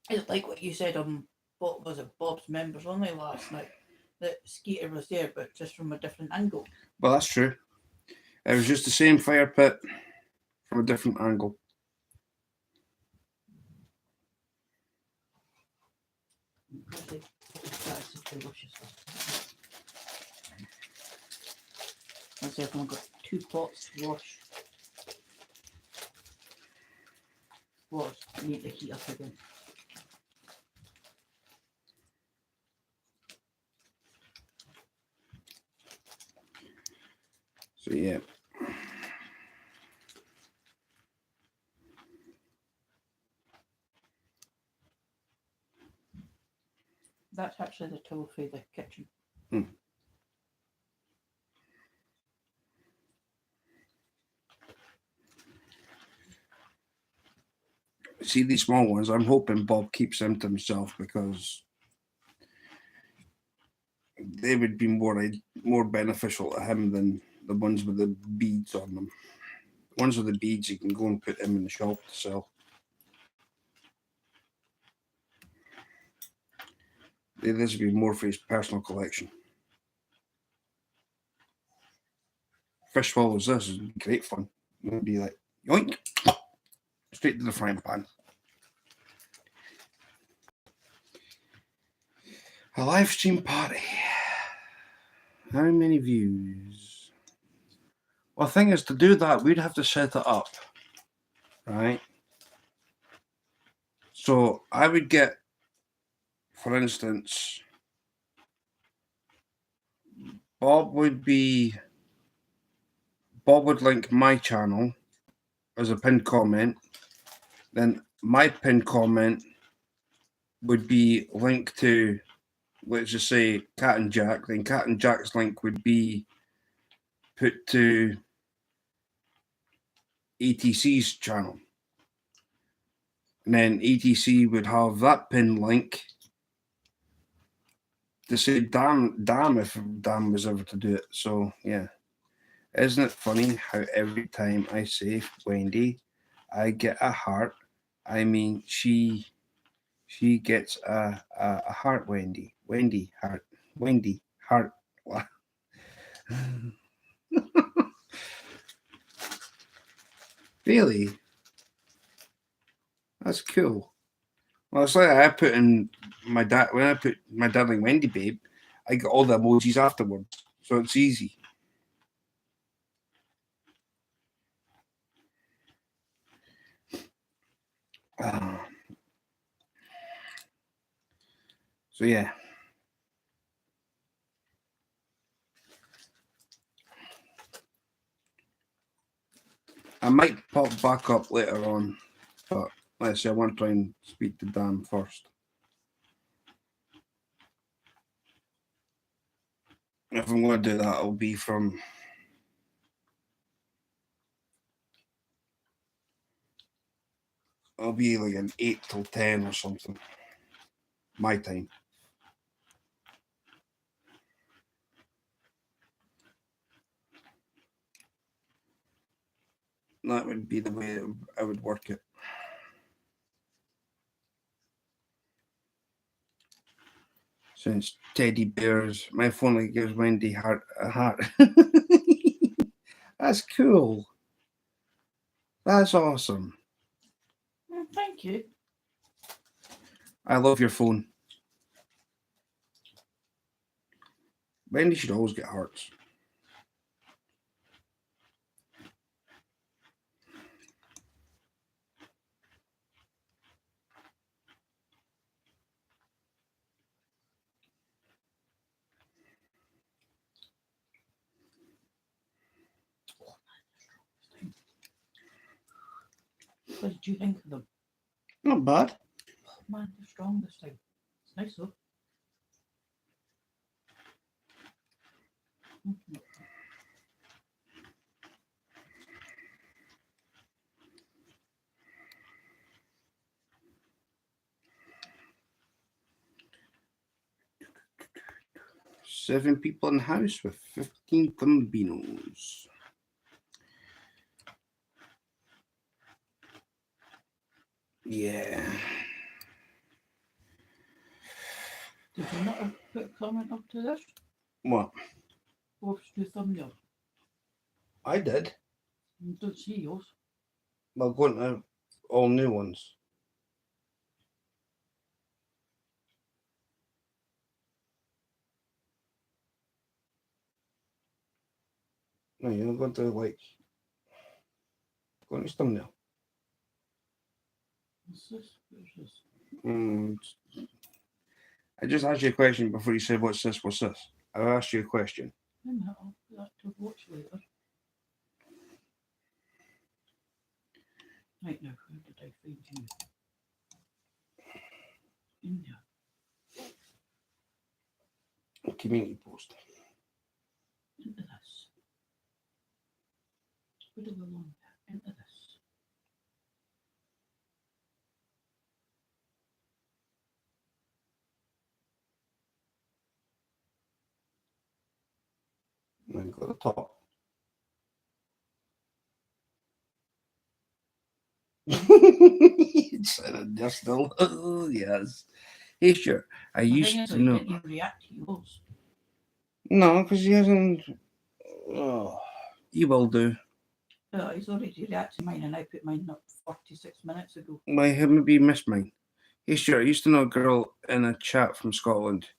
It's like what you said on what was it, Bob's members only last night. That Skeeter was there, but just from a different angle. Well, that's true. It was just the same fire pit from a different angle. Let's see if I've got 2 pots to wash. I need to heat up again. So yeah. That's actually the tool for the kitchen. See these small ones, I'm hoping Bob keeps them to himself because they would be more beneficial to him than the ones with the beads on them. The ones with the beads, you can go and put them in the shop to sell. This would be more for his personal collection. Fish swallows this is great fun. It would be like, yoink, straight to the frying pan. A live stream party. How many views? Well, the thing is, to do that, we'd have to set it up, right? So I would get, for instance, Bob would link my channel as a pinned comment. Then my pinned comment would be linked to, let's just say, Cat and Jack. Then Cat and Jack's link would be put to ETC's channel. And then ETC would have that pin link to say damn if Dan was ever to do it. So yeah. Isn't it funny how every time I say Wendy, I get a heart? I mean, she gets a heart, Wendy. Wendy, heart. Wendy, heart. Really? That's cool. Well, it's like I put in my dad, when I put my darling Wendy babe, I get all the emojis afterwards. So it's easy. So yeah. I might pop back up later on, but let's see, I want to try and speak to Dan first. If I'm going to do that, it'll be from it'll be like an 8 till 10 or something. My time. That would be the way I would work it. Since teddy bears, my phone like gives Wendy a heart. That's cool. That's awesome. Thank you. I love your phone. Wendy should always get hearts. What did you think of them? Not bad. Oh man, they're strong this time. It's nice though. 7 people in the house with 15 thumbinos. Yeah. Did you not put a comment up to this? What? What's the thumbnail? I did. I don't see yours. Well, going to all new ones. No, you're going to like. Go to thumbnail. What's this? What's this? I just asked you a question before you said, what's this? What's this? I asked you a question. Wait a minute, I'll put that to watch later. Right now, where did I find you? In there. Community post. Into this. Put it along there. Into this. And then go to the top. It's just still. Oh, yes. Hey, sure. I The used thing is, to I know. didn't even react to yours. No, because he hasn't. Oh, he will do. No, he's already reacted to mine, and I put mine up 46 minutes ago. Why haven't we missed mine? Hey, sure. I used to know a girl in a chat from Scotland.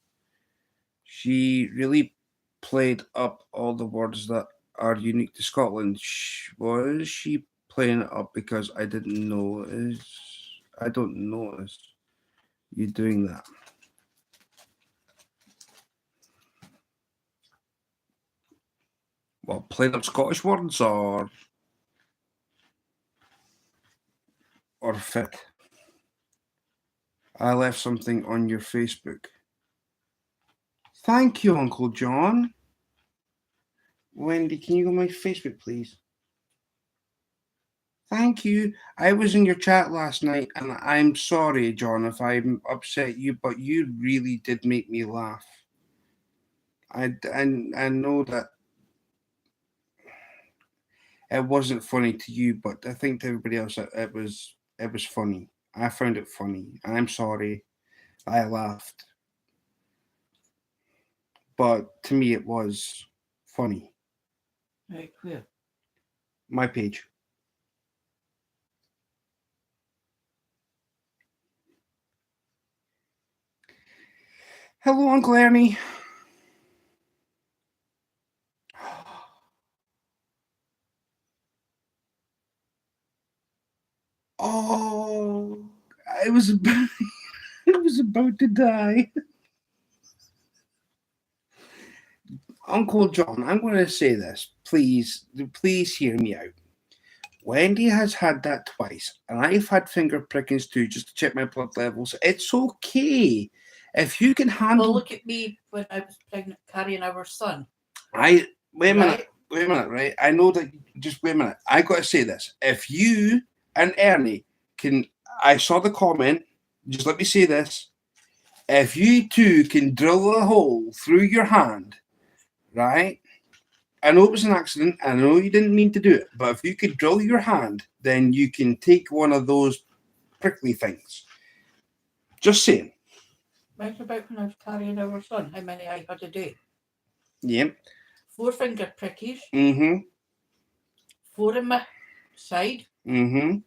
She really played up all the words that are unique to Scotland. Was she playing it up because I didn't notice? I don't notice you doing that. Well, playing up Scottish words or fit. I left something on your Facebook. Thank you, Uncle John. Wendy, can you go on my Facebook, please? Thank you. I was in your chat last night, and I'm sorry, John, if I upset you, but you really did make me laugh. I know that it wasn't funny to you, but I think to everybody else it was funny. I found it funny. I'm sorry. I laughed. But to me it was funny. Right, where? My page. Hello, Uncle Ernie. Oh, I was about, I was about to die. Uncle John, I'm going to say this. Please hear me out. Wendy has had that twice, and I've had finger prickings too, just to check my blood levels. It's okay. If you can handle. Well, look at me when I was pregnant, carrying our son. Wait a Right? minute, right? I know that. Just wait a minute. I got to say this. If you and Ernie can, I saw the comment. Just let me say this. If you two can drill a hole through your hand, right? I know it was an accident. I know you didn't mean to do it, but if you could drill your hand, then you can take one of those prickly things. Just saying. Right about when I was carrying our son, how many I had a day? Yep. 4 finger prickies. Mm-hmm. 4 in my side. Mm-hmm.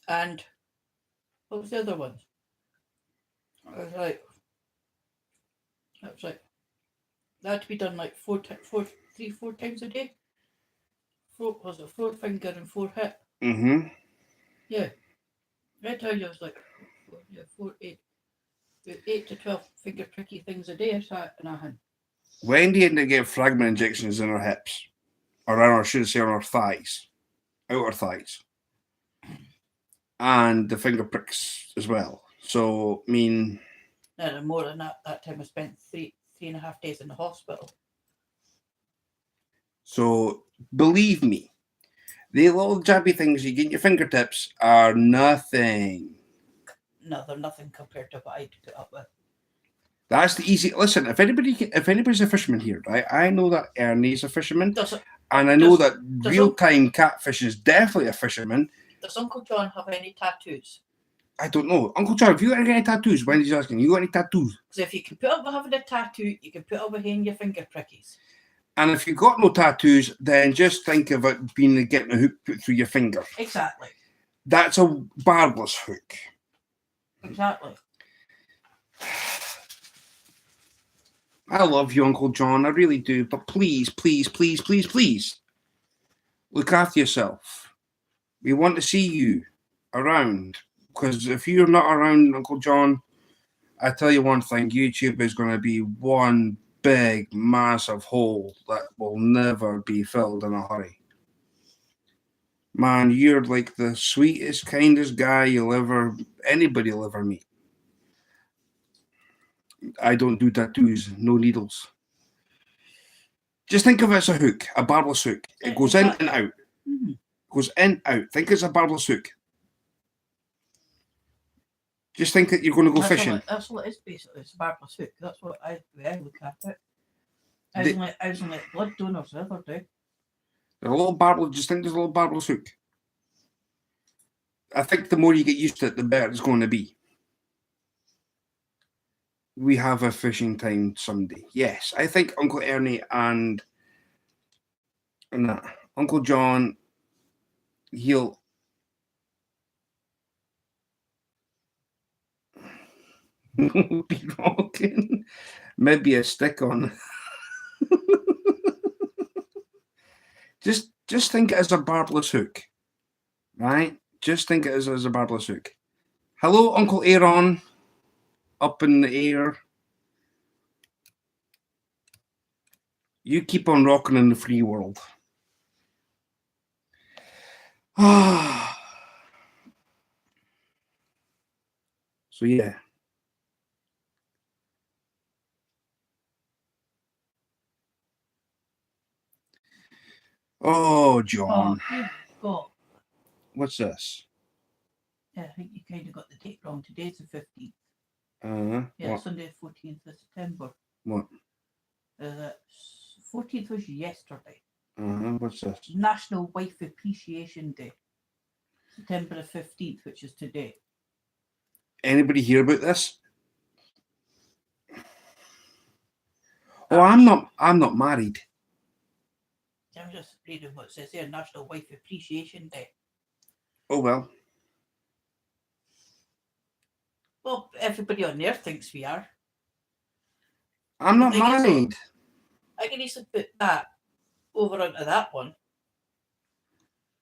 And what was the other one? I was like, that was like, that had to be done like 4 times a day. 4 was it 4 finger and 4 hip? Mm-hmm. Yeah. Right now, I was like, 8 to 12 finger pricky things a day. I sat and I had. Wendy ended up getting fragment injections in her hips, or I should say on her thighs, outer thighs, and the finger pricks as well. So, I mean, No, more than that. That time I spent 3.5 days in the hospital. so believe me, the little jabby things you get in your fingertips are nothing. No, they're nothing compared to what I had to put up with. That's the easy. Listen, if anybody's a fisherman here, right? I know that Ernie's a fisherman, and I know that real-time catfish is definitely a fisherman. Does Uncle John have any tattoos? I don't know. Uncle John, have you got any tattoos? Wendy's asking. You got any tattoos? Because if you can put up with having a tattoo, you can put up with having your finger prickies. And if you've got no tattoos, then just think of it being getting a hook put through your finger. Exactly. That's a barbless hook. Exactly. I love you, Uncle John. I really do. But please, please, please, please, please, look after yourself. We want to see you around. Because if you're not around, Uncle John, I tell you one thing, YouTube is going to be one big, massive hole that will never be filled in a hurry. Man, you're like the sweetest, kindest guy anybody will ever meet. I don't do tattoos, no needles. Just think of it as a hook, a barbless hook. It goes in and out. Mm-hmm. Goes in, out. Think it's a barbless hook. Just think that you're going to go fishing. That's what it is, basically. It's a barbless hook. That's what I look at it. I was like blood donors the other day. A little barbless, just think there's a little barbless hook. I think the more you get used to it, the better it's going to be. We have a fishing time someday. Yes, I think Uncle Ernie and Uncle John, he'll be rocking. Maybe a stick on. Just think it as a barbless hook, right? Just think it as a barbless hook. Hello, Uncle Aaron, up in the air. You keep on rocking in the free world. So yeah. Oh, John. Oh, what's this? Yeah, I think you kind of got the date wrong. Today's the 15th. Yeah, what? Sunday the 14th of September. What? The 14th was yesterday. What's this? National Wife Appreciation Day. September the 15th, which is today. Anybody hear about this? Oh, I'm not married. I'm just reading what it says here. National Wife Appreciation Day. Oh well. Well, everybody on there thinks we are. I'm not married. I can easily put that over onto that one.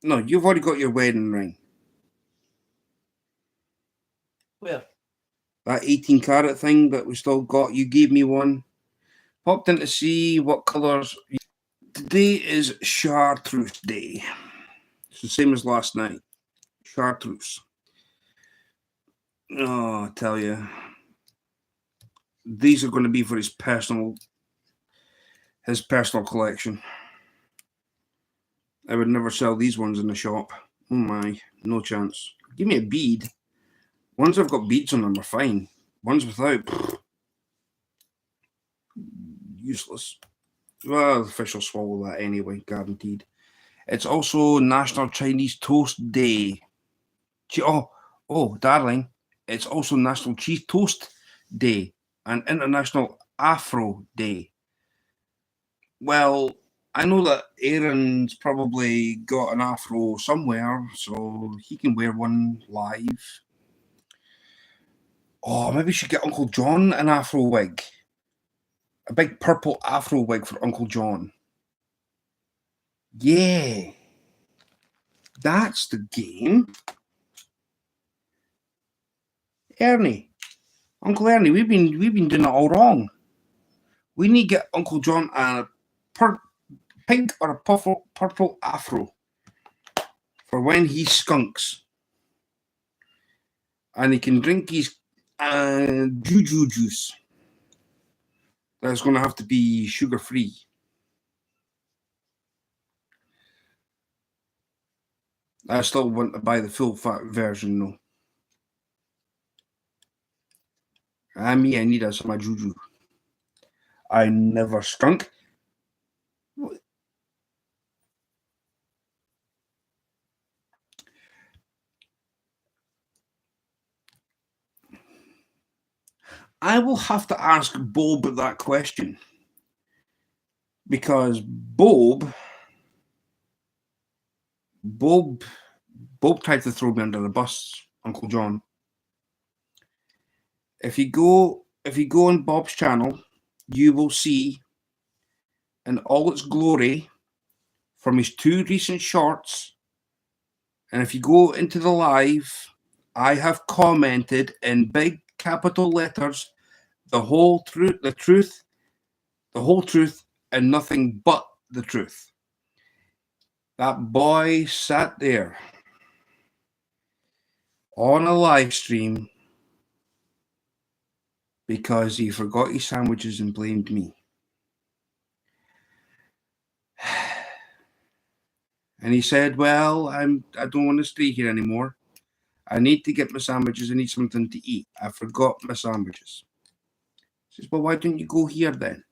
No, you've already got your wedding ring. Where? That 18 carat thing that we still got. You gave me one. Popped in to see what colours. Today is Chartreuse Day. It's the same as last night. Chartreuse. Oh, I tell you. These are going to be for his personal collection. I would never sell these ones in the shop. Oh my, no chance. Give me a bead. Ones I've got beads on them are fine. Ones without, useless. Well, the fish will swallow that anyway, guaranteed. It's also National Chinese Toast Day. Oh, darling. It's also National Cheese Toast Day and International Afro Day. Well, I know that Aaron's probably got an afro somewhere, so he can wear one live. Oh, maybe we should get Uncle John an afro wig. A big purple afro wig for Uncle John. Yeah. That's the game. Ernie. Uncle Ernie, we've been doing it all wrong. We need to get Uncle John a pink or a purple afro for when he skunks. And he can drink his juju juice. That's going to have to be sugar-free. I still want to buy the full fat version though. Me, I need some juju. I never skunk. I will have to ask Bob that question because Bob tried to throw me under the bus, Uncle John. If you go on Bob's channel, you will see in all its glory from his 2 recent shorts. And if you go into the live, I have commented in big capital letters the whole truth, the whole truth, and nothing but the truth. That boy sat there on a live stream because he forgot his sandwiches and blamed me. And he said, well, I don't want to stay here anymore. I need to get my sandwiches. I need something to eat. I forgot my sandwiches. He says, well, why didn't you go here then?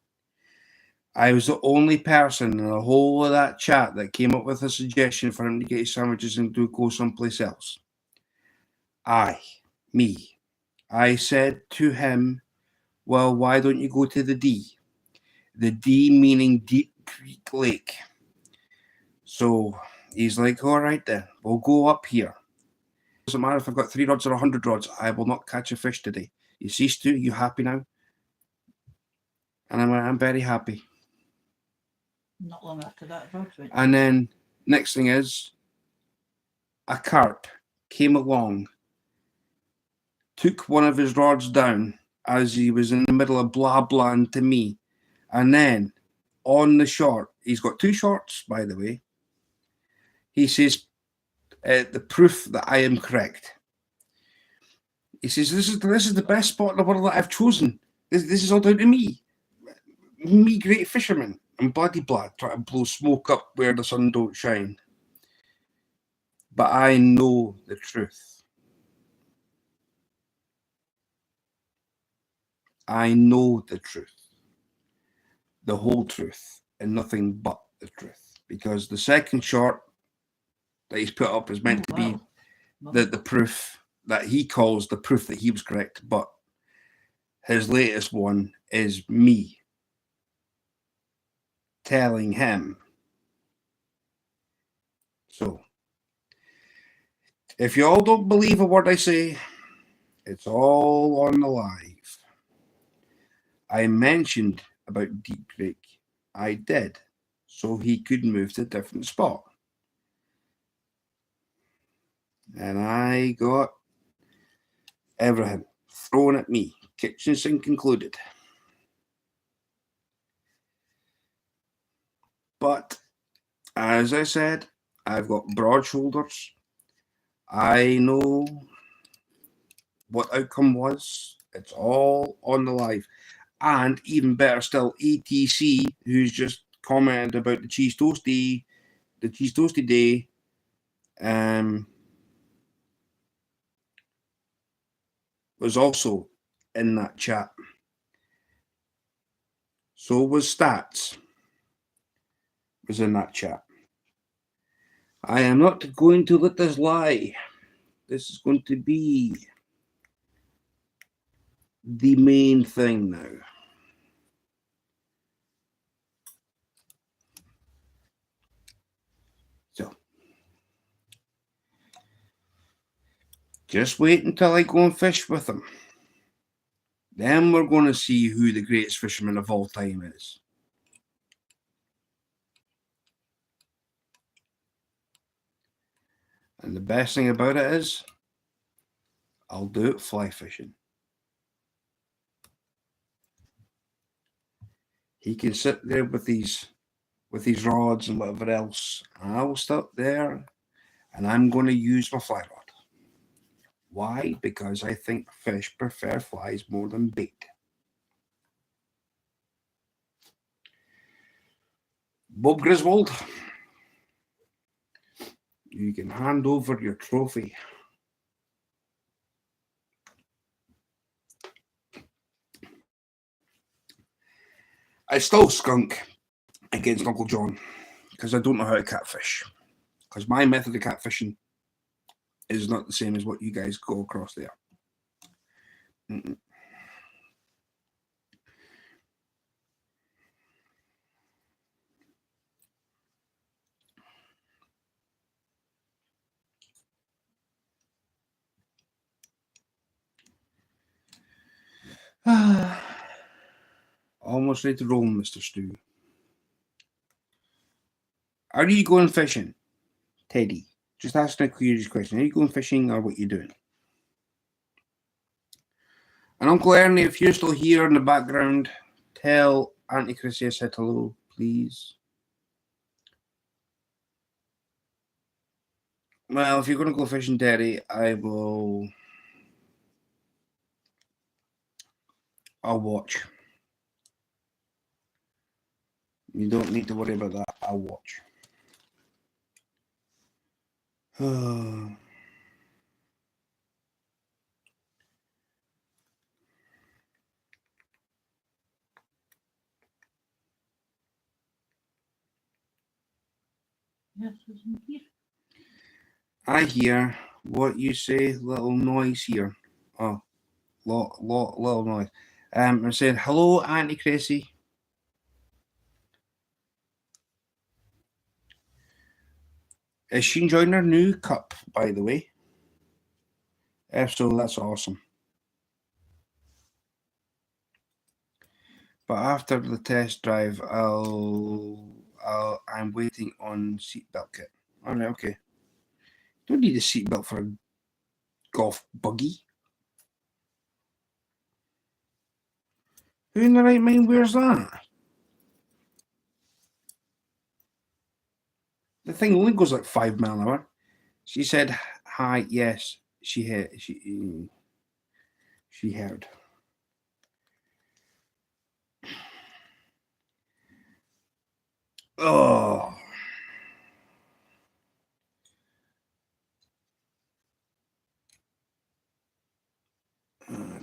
I was the only person in the whole of that chat that came up with a suggestion for him to get his sandwiches and go someplace else. Me. I said to him, well, why don't you go to the D? The D meaning Deep Creek Lake. So he's like, all right then, we'll go up here. Doesn't matter if I've got 3 rods or 100 rods, I will not catch a fish today. You see, Stu, you happy now? And I'm very happy. Not long after that, rods went. And then next thing is, a carp came along, took one of his rods down as he was in the middle of blah blahing to me. And then on the short, he's got 2 shorts, by the way. He says, the proof that I am correct. He says, this is the best spot in the world that I've chosen. This is all down to me. Me, great fisherman. I'm bloody blood, trying to blow smoke up where the sun don't shine. But I know the truth. I know the truth. The whole truth and nothing but the truth. Because the second short that he's put up is meant to be the proof that he calls the proof that he was correct. But his latest one is me telling him. So, if you all don't believe a word I say, it's all on the live. I mentioned about Deep Creek. I did. So he could move to a different spot. And I got everything thrown at me, kitchen sink included. But as I said, I've got broad shoulders. I know what outcome was. It's all on the live. And even better still, ATC, who's just commented about the cheese toasty day, was also in that chat. So was Stats, was in that chat. I am not going to let this lie. This is going to be the main thing now. So, just wait until I go and fish with him. Then we're going to see who the greatest fisherman of all time is. And the best thing about it is, I'll do it fly fishing. He can sit there with these rods and whatever else, and I will stop there, and I'm going to use my fly rod. Why? Because I think fish prefer flies more than bait. Bob Griswold, you can hand over your trophy. I still skunk against Uncle John because I don't know how to catfish. Because my method of catfishing is not the same as what you guys go across there. Mm-mm. Almost ready to roll, Mr. Stew. Are you going fishing, Teddy? Just asking a curious question. Are you going fishing or what you doing? And Uncle Ernie, if you're still here in the background, tell Auntie Chrissy I said hello, please. Well, if you're going to go fishing, Teddy, I'll watch. You don't need to worry about that. I'll watch. Yes, isn't here. I hear what you say, little noise here. Oh, little noise. I'm saying hello, Auntie Chrissy. Is she enjoying her new cup, by the way? If so, that's awesome. But after the test drive, I'm waiting on seatbelt kit. All right, okay. Don't need a seatbelt for a golf buggy. Who in the right mind wears that? The thing only goes like 5 miles an hour. She said, "Hi, yes." She heard. She heard. Oh.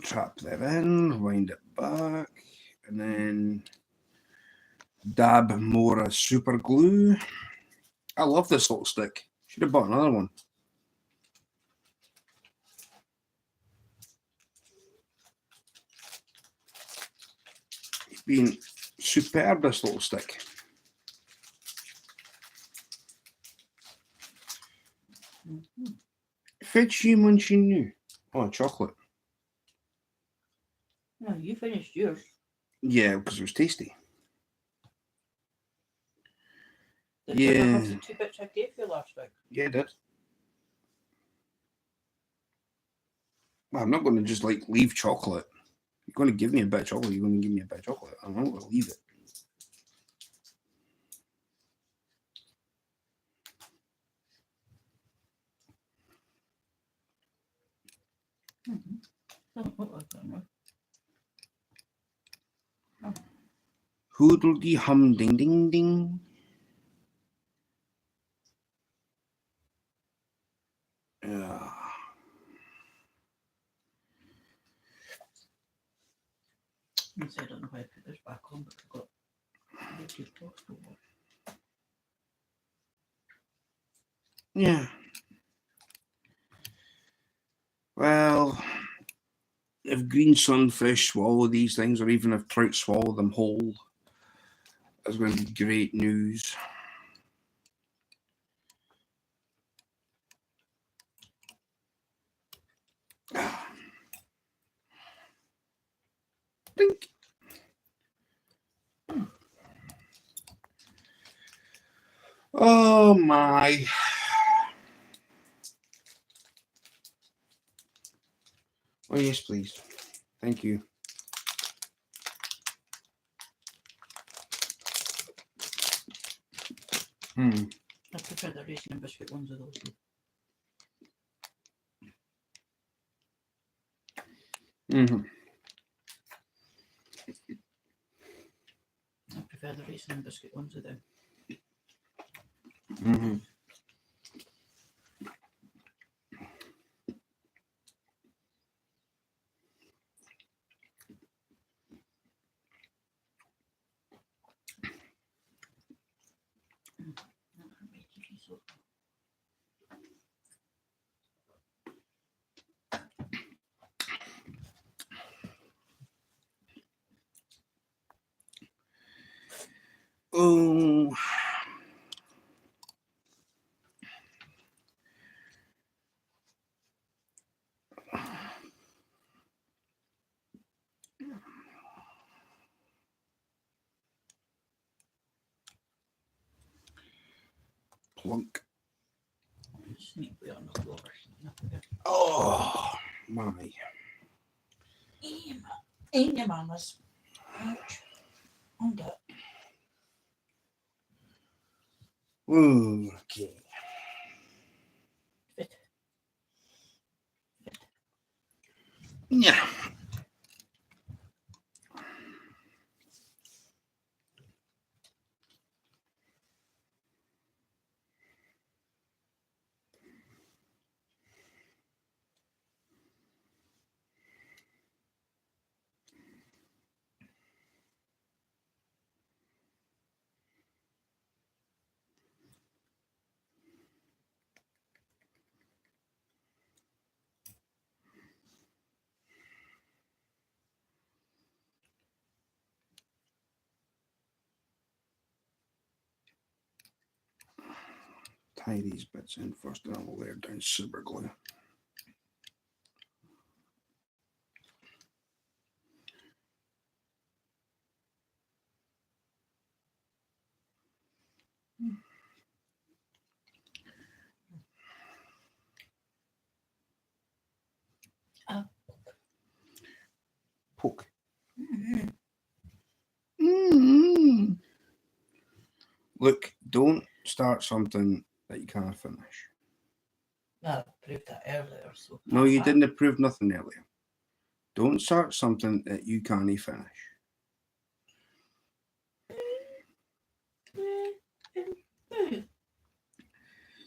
Trap that in, wind it back, and then dab more super glue. I love this little stick. Should have bought another one. It's been superb, this little stick. Mm-hmm. Fetch you munching new. Oh, chocolate. No, you finished yours. Yeah, because it was tasty. Did Yeah. you have the 2 bits I gave you last week? Yeah, it did. Well, I'm not going to just like leave chocolate. You're going to give me a bit of chocolate. You're going to give me a bit of chocolate. I'm not going to leave it. Hoodle-dee hum ding ding ding. Yeah. I said I don't know how to put this back on, but I've got way too close to it. Yeah. Well, if green sunfish swallow these things, or even if trout swallow them whole, that's going to be great news. Dink. Oh my. Oh yes, please. Thank you. I prefer the raisin and biscuit ones of those. Mm-hmm. I prefer the raisin and biscuit ones of them. Mm-hmm. Oh. Plunk. Sneak way on the floor. Oh, my. In your mama's. Ouch. On that. Okay. Fit. Yeah. Tie these bits in first, and I'll layer down super glue. Poke. Mm-hmm. Look, don't start something that you can't finish. I proved that earlier, so. No, you didn't approve nothing earlier. Don't start something that you can't finish.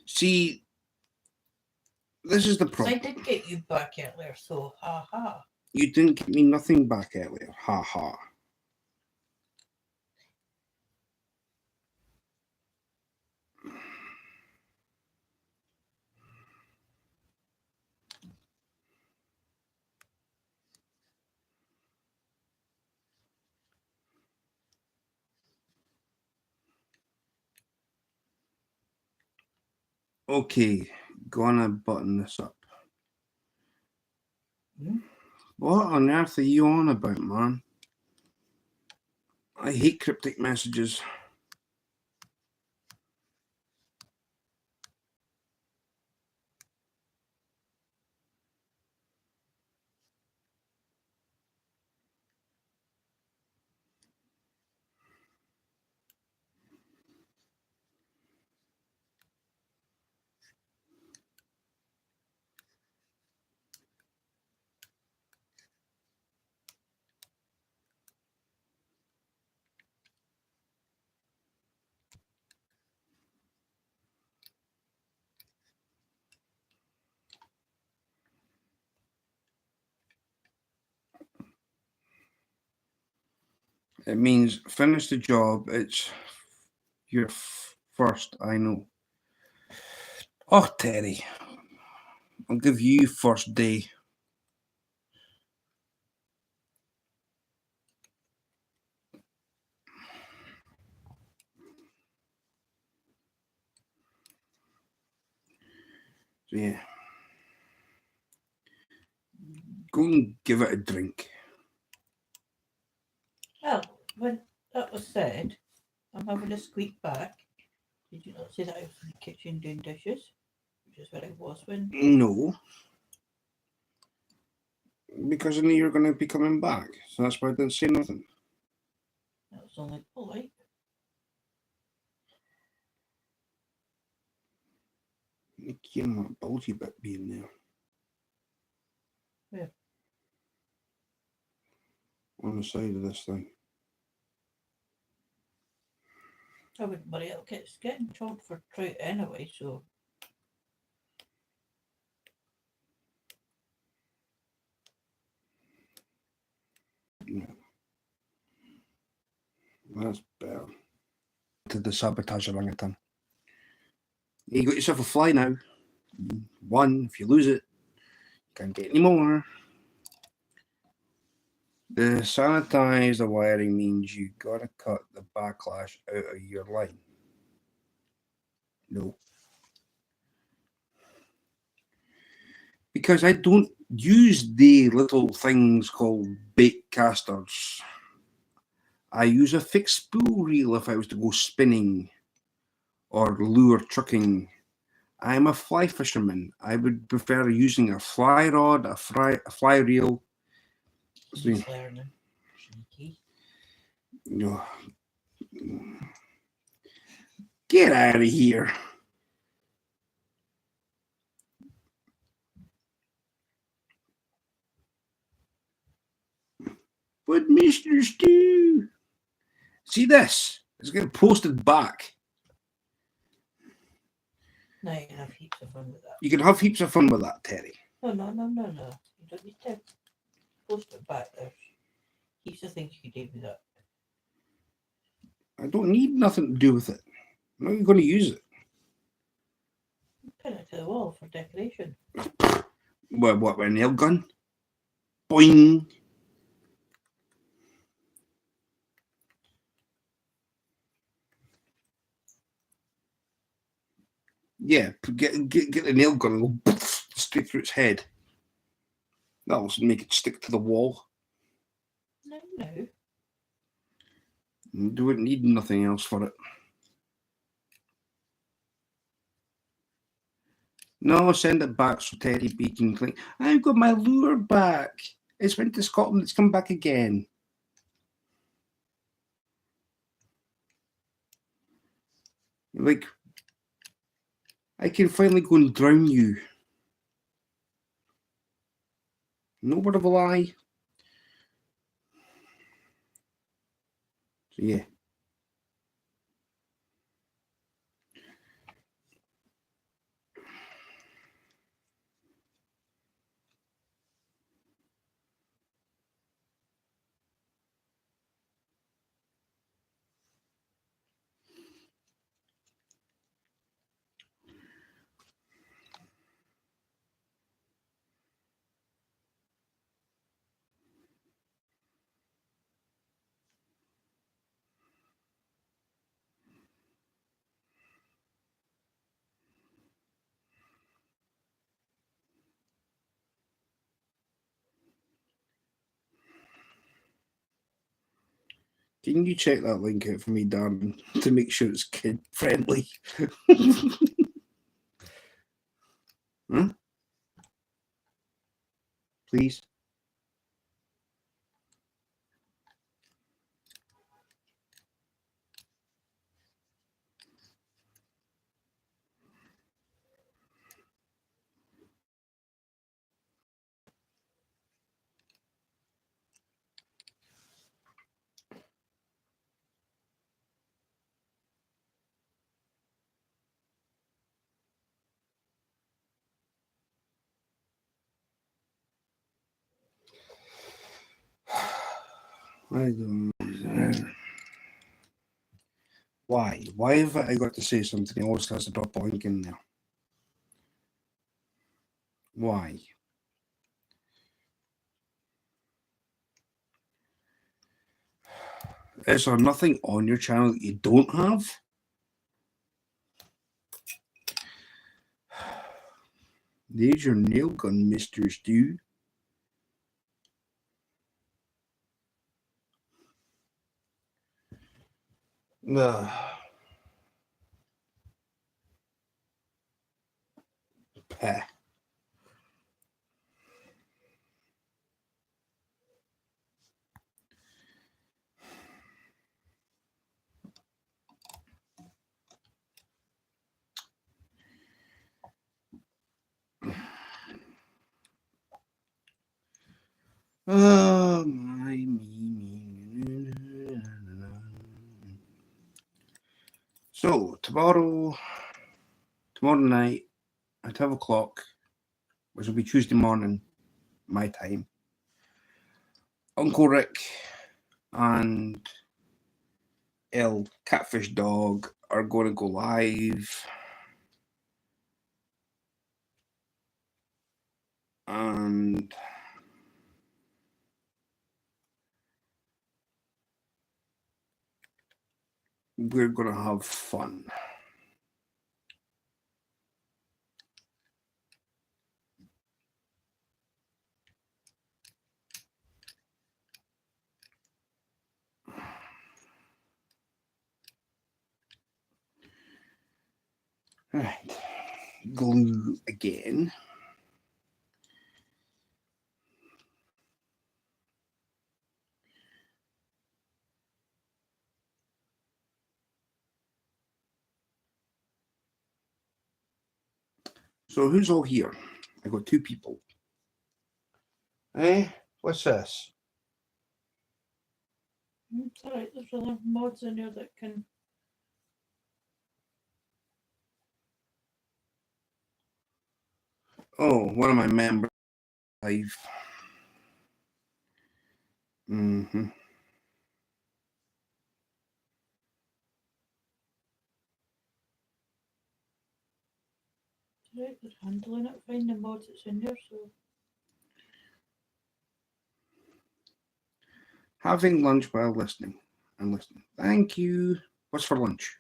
See, this is the I problem. did get you back earlier, so ha ha. You didn't give me nothing back earlier. Ha ha. Okay, gonna button this up. What on earth are you on about, man? I hate cryptic messages. It means finish the job. It's your first, I know. Oh, Terry. I'll give you first day. So, yeah. Go and give it a drink. Well, when that was said, I'm having a squeak back. Did you not say that I was in the kitchen doing dishes? Which is where I was when. No. Because I knew you were going to be coming back. So that's why I didn't say nothing. That was only polite. You can't that bulgy bit being there. Where? On the side of this thing. I wouldn't worry, it's getting chopped for trout anyway, so. Yeah. That's better. To the sabotage orangutan. You got yourself a fly now. One, if you lose it, you can't get any more. The sanitize the wiring means you gotta cut the backlash out of your line. No. Because I don't use the little things called bait casters. I use a fixed spool reel if I was to go spinning or lure trucking. I'm a fly fisherman. I would prefer using a fly rod, a fly reel. He's learning. Sneaky. No. Get out of here. But Mr. Stew, see this? It's getting posted back. Now you can have heaps of fun with that. You can have heaps of fun with that, Terry. No. You don't need to post it back. There's heaps of things you can do with that. I don't need nothing to do with it. I'm not even going to use it. Pin it to the wall for decoration. What, with a nail gun? Boing. Yeah, get the nail gun and go straight through its head. That'll make it stick to the wall. No. You wouldn't need nothing else for it. No, send it back so Teddy B can claim. I've got my lure back. It's went to Scotland. It's come back again. Like, I can finally go and drown you. No word of a lie. So, yeah. Can you check that link out for me, darling, to make sure it's kid friendly? Huh? Please. I don't know. Why? Why have I got to say something? He always has to drop a link in there. Why? Is there nothing on your channel that you don't have? There's your nail gun, Mr. Stew. Peh. Oh my me. So tomorrow night at 12 o'clock, which will be Tuesday morning, my time, Uncle Rick and El Catfish Dog are going to go live. And we're going to have fun. Right. Glue again. So who's all here? I got 2 people. What's this? It's alright, there's other mods in there that can. Oh, one of my members live. Mm-hmm. Right, they're handling it fine, the mods that's in there, so. Having lunch while listening. I'm listening. Thank you. What's for lunch?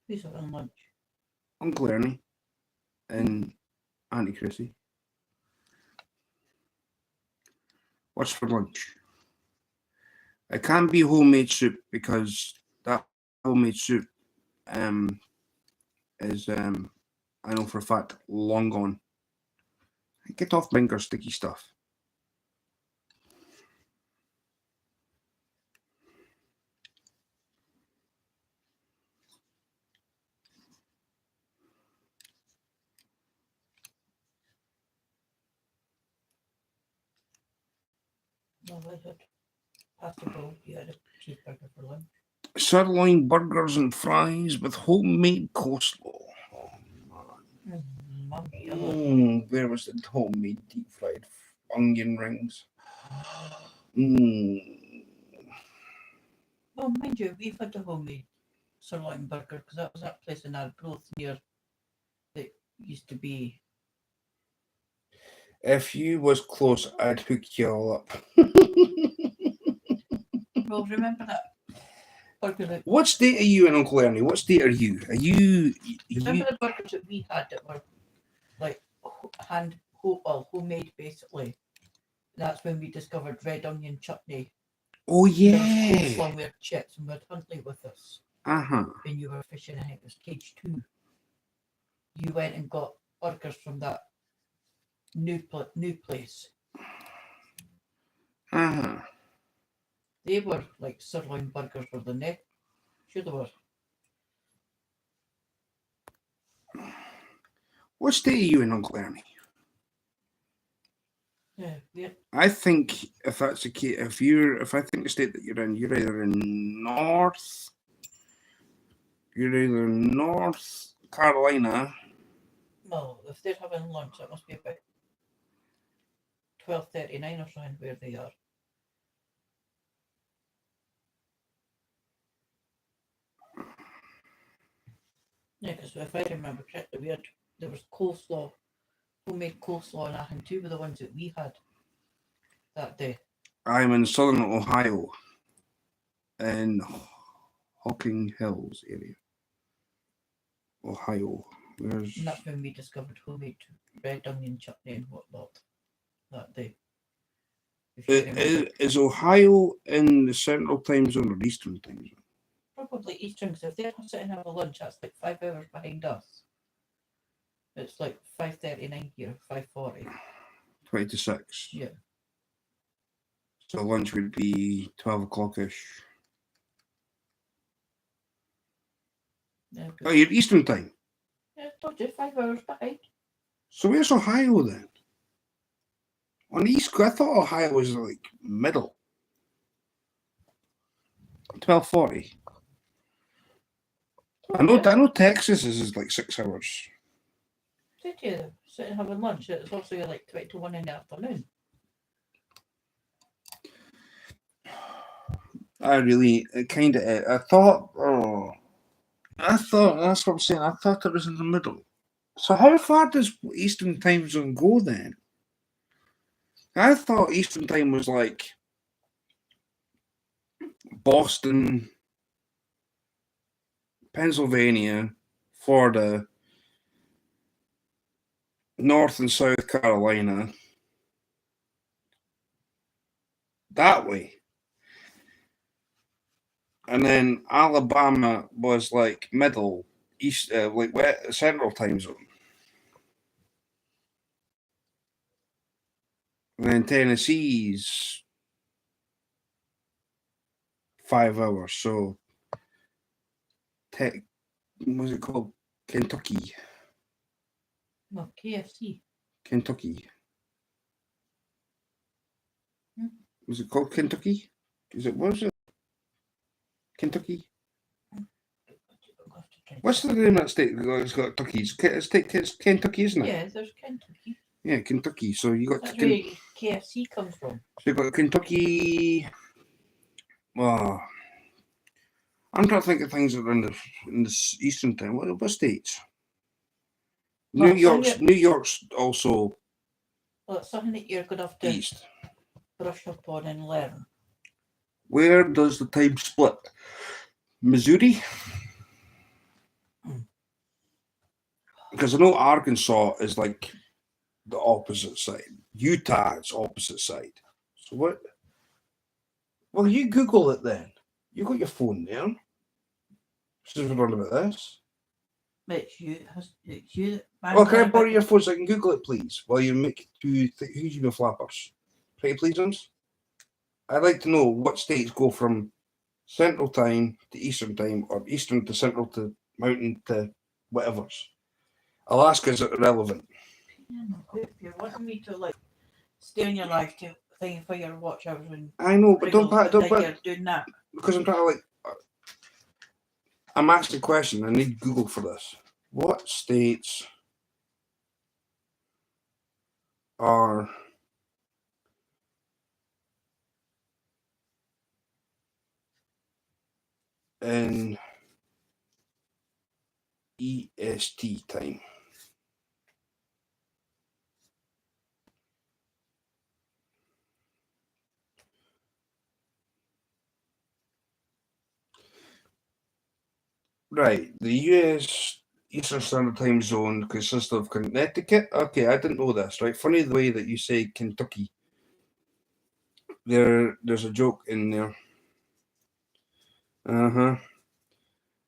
Who's having lunch? Uncle Ernie and Auntie Chrissy. What's for lunch? It can't be homemade soup because that homemade soup is I know for a fact long gone. Get off finger sticky stuff. No, I had pasta bowl, you had a cheeseburger for lunch. Sirloin burgers and fries with homemade coleslaw. Where was the homemade deep fried onion rings? Oh, mind you, we've had a homemade sirloin burger because that was that place in Arbroath near that used to be. If you was close, I'd hook you all up. Well, remember that burger that. What state are you in, Uncle Ernie? What state are you? Are you? Remember the burgers that we had that were like homemade basically? That's when we discovered red onion chutney. Oh There was yeah. coleslaw with chips, and we had Huntley with us. When you were fishing, I think it was Cage 2. You went and got burgers from that new place. They were like sirloin burgers for the neck. Sure they were. What state are you in, Uncle Ernie? Yeah, weird. I think if that's the case, if I think the state that you're either in you're either North Carolina. No, if they're having lunch, that must be about 12:39 or something where they are. Yeah, because if I remember correctly, there was coleslaw, homemade coleslaw and that, and 2 were the ones that we had that day. I'm in southern Ohio, in Hocking Hills area, Ohio. And that's when we discovered homemade red onion chutney and whatnot that day. Is Ohio in the Central Time Zone or Eastern Time Zone? Probably Eastern, because if they're sitting having lunch, that's like 5 hours behind us. It's like 5:39 here, 5:40. 20 to 6. Yeah. So lunch would be 12 o'clock-ish. Yeah, Oh, you're Eastern Time? Yeah, I told you, 5 hours behind. So where's Ohio then? On the East Coast, I thought Ohio was like middle. 12:40. I know Texas is like 6 hours. Did you sit and having lunch? It's also like 20 to 1 in the afternoon. I thought that's what I'm saying. I thought it was in the middle. So how far does Eastern Time Zone go then? I thought Eastern Time was like Boston, Pennsylvania, Florida, North and South Carolina, that way. And then Alabama was like middle, east, like central time zone. And then Tennessee's 5 hours. So, what's it called? Kentucky. No, KFC. Kentucky. Hmm? Was it called Kentucky? What was it? Kentucky? What's the name of that state that's got Tuckies? It's Kentucky, isn't it? Yeah, there's Kentucky. Yeah, Kentucky. So you got That's where KFC comes from. So you got Kentucky. Well, I'm trying to think of things that are in the Eastern time. What states? Well, New York's also well, it's something that you're going to have to east. brush up on and learn. Where does the time split? Missouri? Because I know Arkansas is like the opposite side. Utah is opposite side. So what? Well, you Google it then. You got your phone there. Since we're talking about this. It's you. Well, can I borrow your phone so I can Google it, please? While you make two huge flappers. Pretty please, I'd like to know what states go from Central Time to Eastern Time, or Eastern to Central to Mountain to whatever's. Alaska's irrelevant. If you're wanting me to like stay on your live thing for your watch hours when I know, but don't you're doing that. Because I'm trying to I'm asking a question. I need Google for this. What states are in EST time? Right, the US Eastern Standard Time Zone consists of Connecticut. Okay, I didn't know this. Right, funny the way that you say Kentucky. There's a joke in there.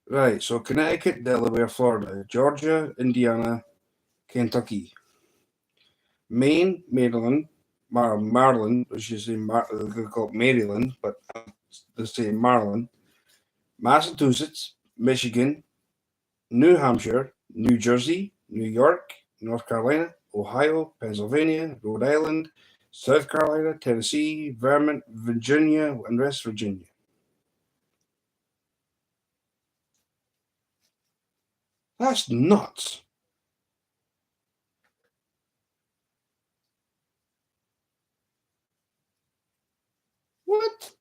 Right, so Connecticut, Delaware, Florida, Georgia, Indiana, Kentucky, Maine, Maryland, Maryland, which is in they call it Maryland, but they say Maryland, Massachusetts, Michigan, New Hampshire, New Jersey, New York, North Carolina, Ohio, Pennsylvania, Rhode Island, South Carolina, Tennessee, Vermont, Virginia, and West Virginia. That's nuts. What?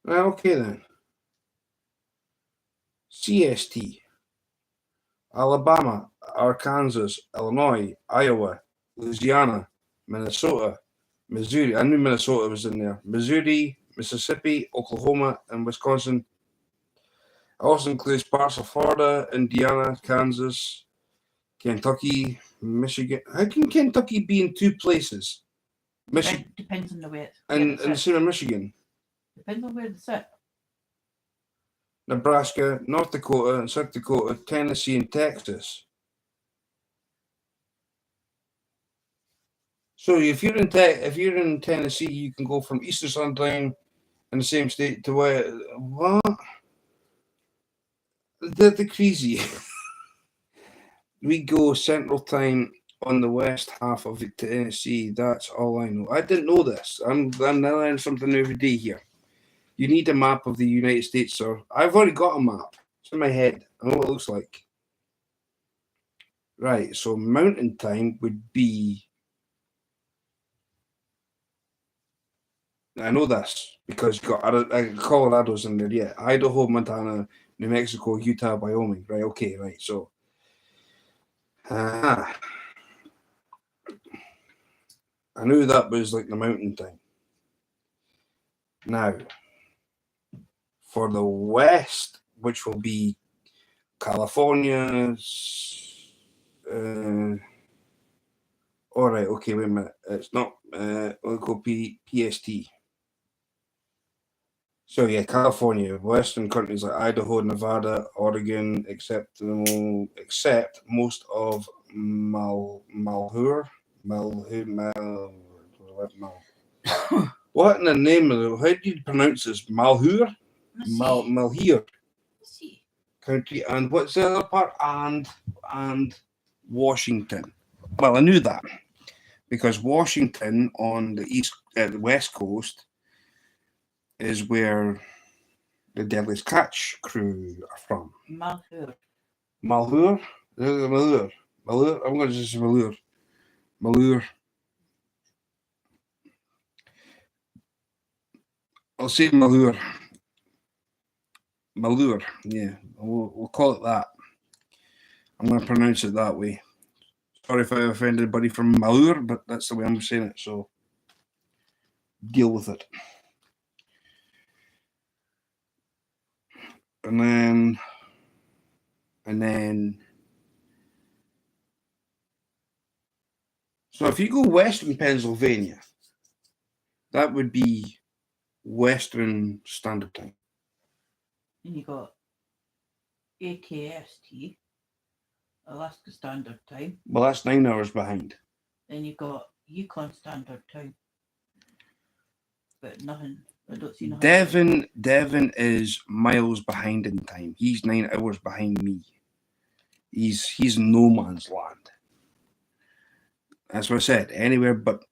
Okay then. CST. Alabama, Arkansas, Illinois, Iowa, Louisiana, Minnesota, Missouri. I knew Minnesota was in there. Missouri, Mississippi, Oklahoma, and Wisconsin. It also includes parts of Florida, Indiana, Kansas, Kentucky, Michigan. How can Kentucky be in two places? Michigan depends on the way it's and the same in Michigan. Depends on where they sit. Nebraska, North Dakota, and South Dakota, Tennessee, and Texas. So if you're in Tennessee, you can go from Eastern Standard Time in the same state to where what? They're crazy. We go Central Time on the west half of Tennessee. That's all I know. I didn't know this. I'm learning something every day here. You need a map of the United States, sir. I've already got a map. It's in my head. I know what it looks like. Right, so Mountain Time would be... I know this because you got Colorado's in there, yeah. Idaho, Montana, New Mexico, Utah, Wyoming. Right, okay, right. So, I knew that was like the Mountain Time. Now, for the West which will be California. All right, okay, wait a minute. It's not. We'll go PST. So yeah, California, Western countries like Idaho, Nevada, Oregon, except most of Malheur. What in the name of the? How do you pronounce this? Malheur. Malheur See. County, and what's the other part? And Washington. Well, I knew that because Washington on the west coast is where the Deadliest Catch crew are from. Malheur. Malheur? Malheur. Malheur? I'm going to just say Malheur. Malheur. I'll say Malheur. Malheur, yeah. We'll call it that. I'm going to pronounce it that way. Sorry if I offended anybody from Malheur, but that's the way I'm saying it, so deal with it. And then so if you go western Pennsylvania, that would be Western Standard Time. And you got AKST, Alaska Standard Time. Well, that's 9 hours behind. Then you got Yukon Standard Time. But nothing. I don't see nothing. Devin is miles behind in time. He's 9 hours behind me. He's no man's land. That's what I said. Anywhere but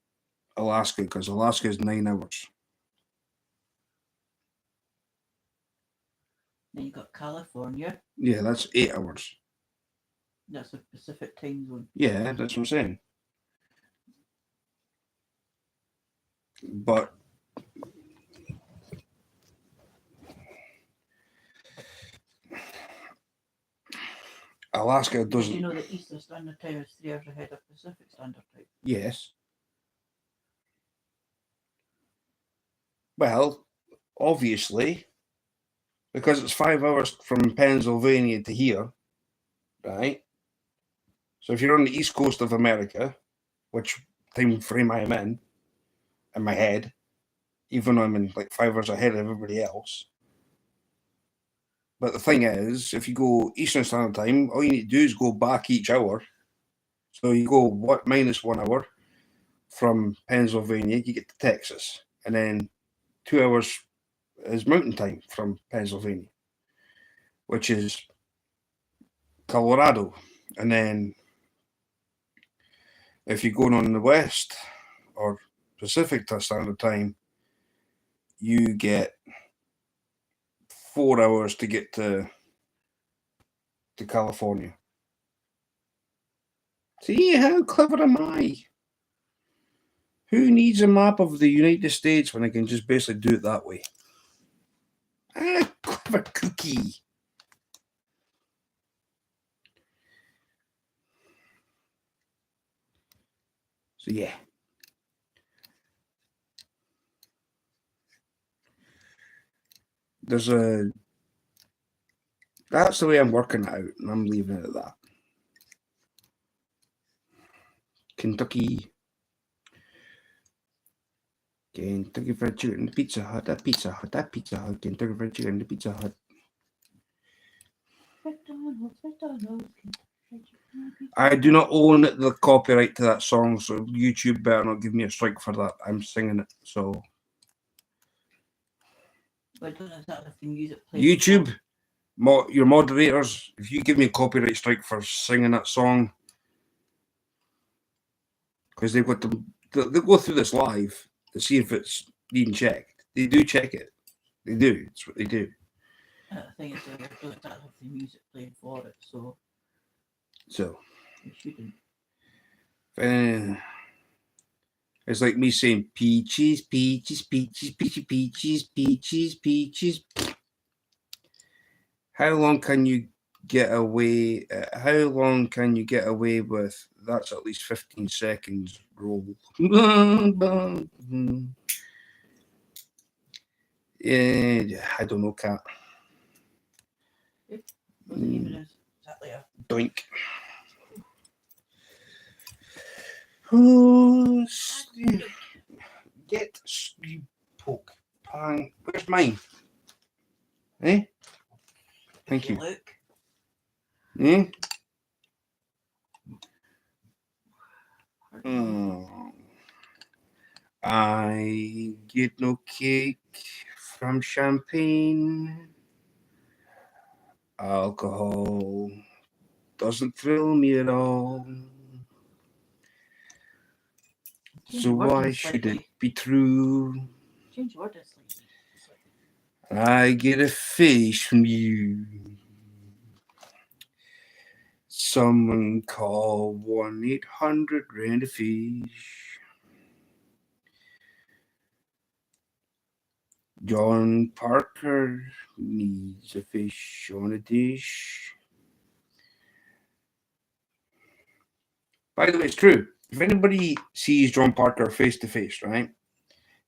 Alaska, because Alaska is 9 hours. Then you got California. Yeah, that's 8 hours. That's a Pacific time zone. Yeah, that's what I'm saying. But Alaska doesn't. Did you know that Eastern Standard Time is 3 hours ahead of Pacific Standard Time? Yes. Well, obviously, because it's 5 hours from Pennsylvania to here, right? So if you're on the east coast of America, which time frame I am in my head, even though I'm in like 5 hours ahead of everybody else. But the thing is, if you go Eastern Standard Time, all you need to do is go back each hour. So you go minus 1 hour from Pennsylvania, you get to Texas, and then 2 hours is Mountain Time from Pennsylvania, which is Colorado, and then if you're going on the west or Pacific Standard Time, you get 4 hours to get to California. See how clever am I? Who needs a map of the United States when I can just basically do it that way? Ah, clever cookie. So yeah. That's the way I'm working it out, and I'm leaving it at that. Kentucky Fried Chicken, Pizza Hut, Pizza Hut, Kentucky Fried Chicken, Pizza Hut. I do not own the copyright to that song, so YouTube better not give me a strike for that. I'm singing it, so. But I don't exactly have the music playing. YouTube, your moderators, if you give me a copyright strike for singing that song, because they've got they'll go through this live to see if it's even checked. They do check it. They do. It's what they do. The thing is, I don't exactly have the music playing for it, so. It shouldn't. It's like me saying peaches, peaches, peaches, peaches, peaches, peaches, peaches. How long can you get away? How long can you get away with? That's at least 15 seconds roll. Yeah, I don't know, cat. Wasn't even exactly a Doink. Who's get you poke pan? Where's mine? Eh? Thank if you you. look. Eh? Pardon me. Oh. I get no cake from champagne. Alcohol doesn't thrill me at all. Change So the wording why should it slightly. be true? Change the wording slightly. I get a face from you. Someone call 1-800 rent a fish. John Parker needs a fish on a dish. By the way, it's true. If anybody sees John Parker face to face, right?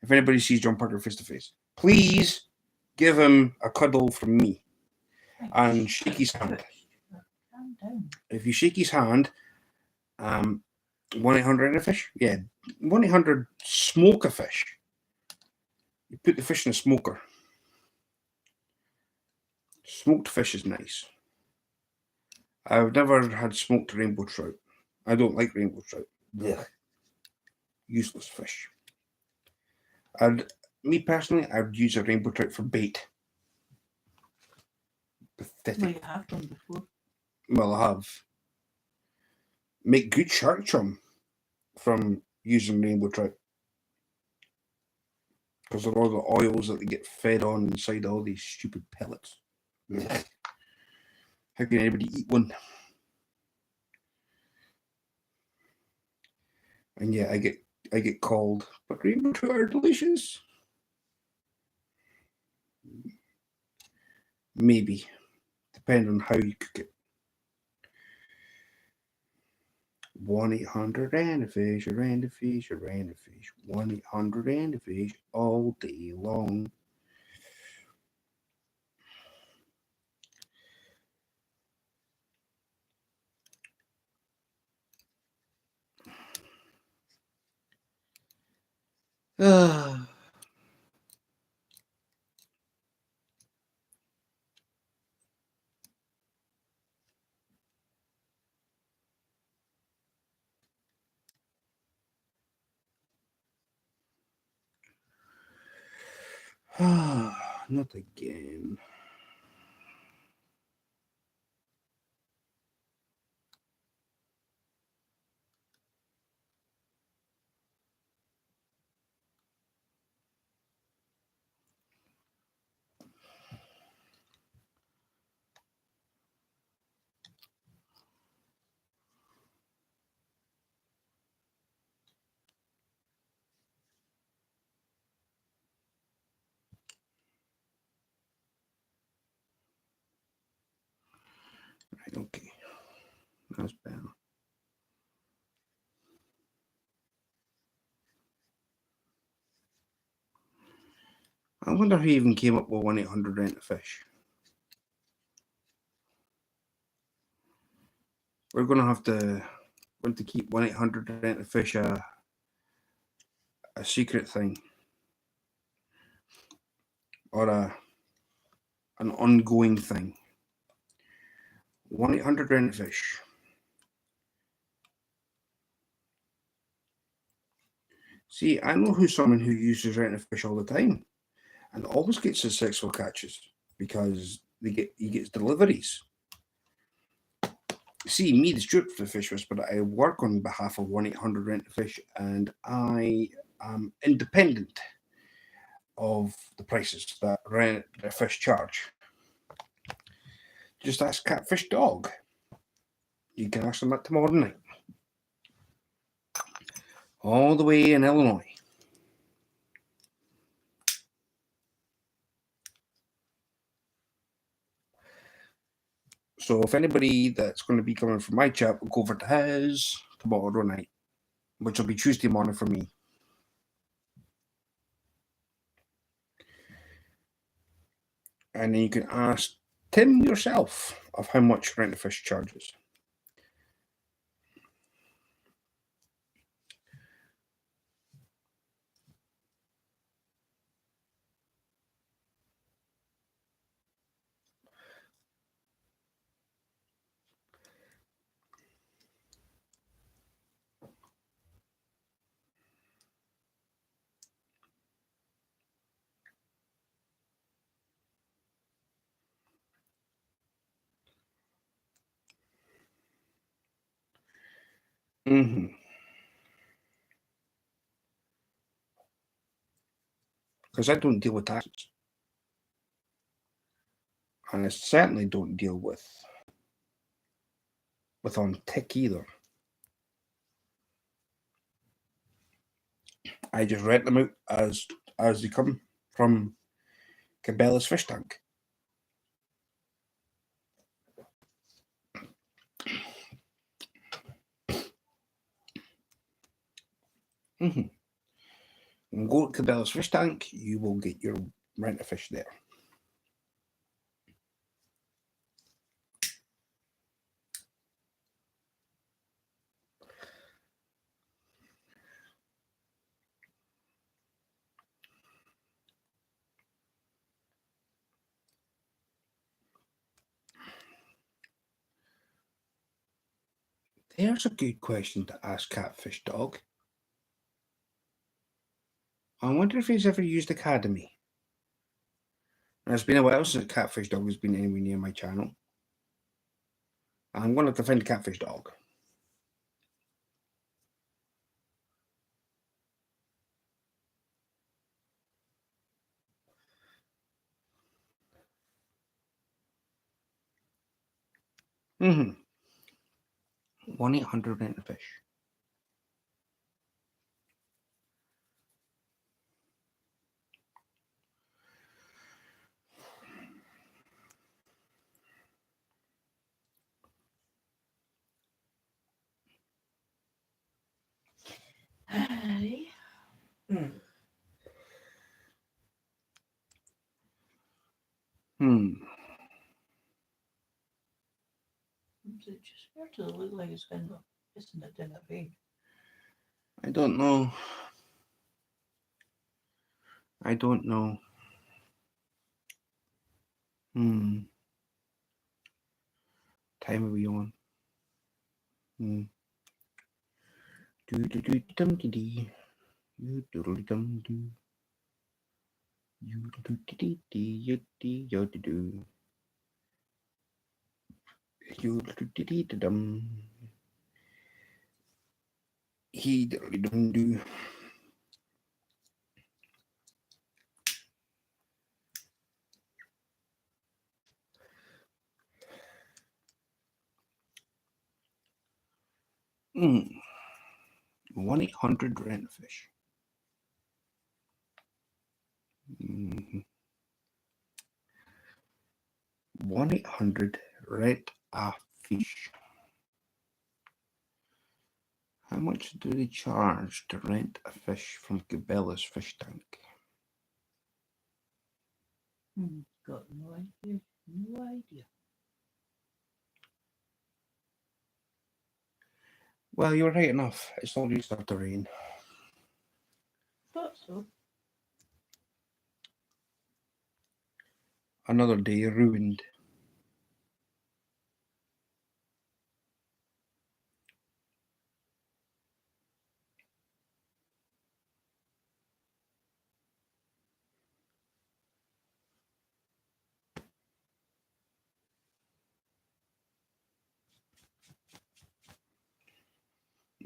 If anybody sees John Parker face to face, please give him a cuddle from me and shake his hand. Calm down. If you shake his hand, 1-800 a fish? Yeah, 1-800 smoke a fish. You put the fish in a smoker. Smoked fish is nice. I've never had smoked rainbow trout. I don't like rainbow trout. Blech. Useless fish. Me personally, I'd use a rainbow trout for bait. Pathetic. Well, you have done before. Well, I have. Make good shark chum from using rainbow trout. Because of all the oils that they get fed on inside all these stupid pellets. Blech. How can anybody eat one? And yeah, I get called, but rainbow trout are delicious. Maybe, depending on how you cook it. 1-800 and a fish, a rand a fish, a rand a fish. 1-800 and a fish all day long. Not again. Right, okay. That's better. I wonder who even came up with 1-800 rent a fish. We're going to keep 1-800 rent a fish a secret thing. Or an ongoing thing. 1-800 rent a fish. See, I know who's someone who uses rent a fish all the time and always gets successful catches because he gets deliveries. See, me, the Stewart the Fish Whisperer, I work on behalf of 1-800 Rent a Fish, and I am independent of the prices that Rent a Fish charge. Just ask Catfish Dog. You can ask them that tomorrow night. All the way in Illinois. So if anybody that's going to be coming from my chat will go over to his tomorrow night, which will be Tuesday morning for me. And then you can ask Tim yourself of how much Rent a Fish charges. Mm-hmm. Because I don't deal with taxes. And I certainly don't deal with on tick either. I just rent them out as they come from Cabela's fish tank. Mm-hmm. And go to Cabela's fish tank, you will get your Rent a Fish there. There's a good question to ask Catfish Dog. I wonder if he's ever used Academy. And it's been a while since Catfish Dog has been anywhere near my channel. I'm going to have to find Catfish Dog. Mm-hmm. 1-800 Rent a Fish. Aye. Hmm. Does it just start to look like it's kind of pissing it in the vein? I don't know. I don't know. Hmm. Time are we on? Hmm. Do do do dum dee dee. You doodle dum doo. You do dee dee you dee yo do. You do dee dum. He diddly dum doo. Hmm. 1-800 Rent a Fish. 1-800 Rent a Fish. How much do they charge to rent a fish from Cabela's fish tank? Got no idea. No idea. Well, you're right enough. It's already started to rain. Thought so. Another day ruined.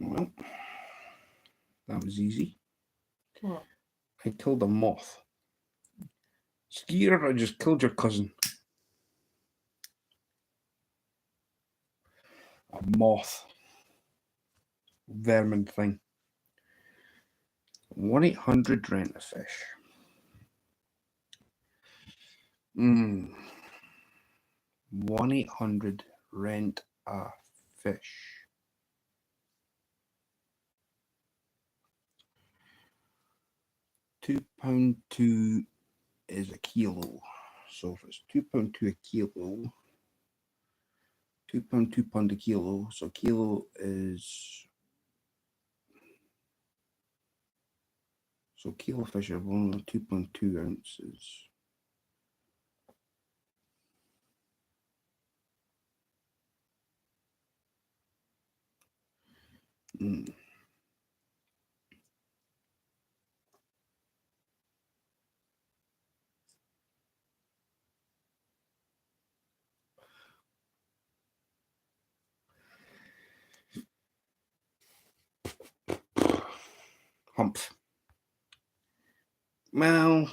Well, that was easy. What? I killed a moth. Stewart, I just killed your cousin. A moth. Vermin thing. 1-800 Rent a Fish. 1-800 Rent a Fish. £2.2 is a kilo. So if it's £2.2 a kilo, £2 a kilo. So kilo is kilo fish are only 2.2 ounces. Humph. Well,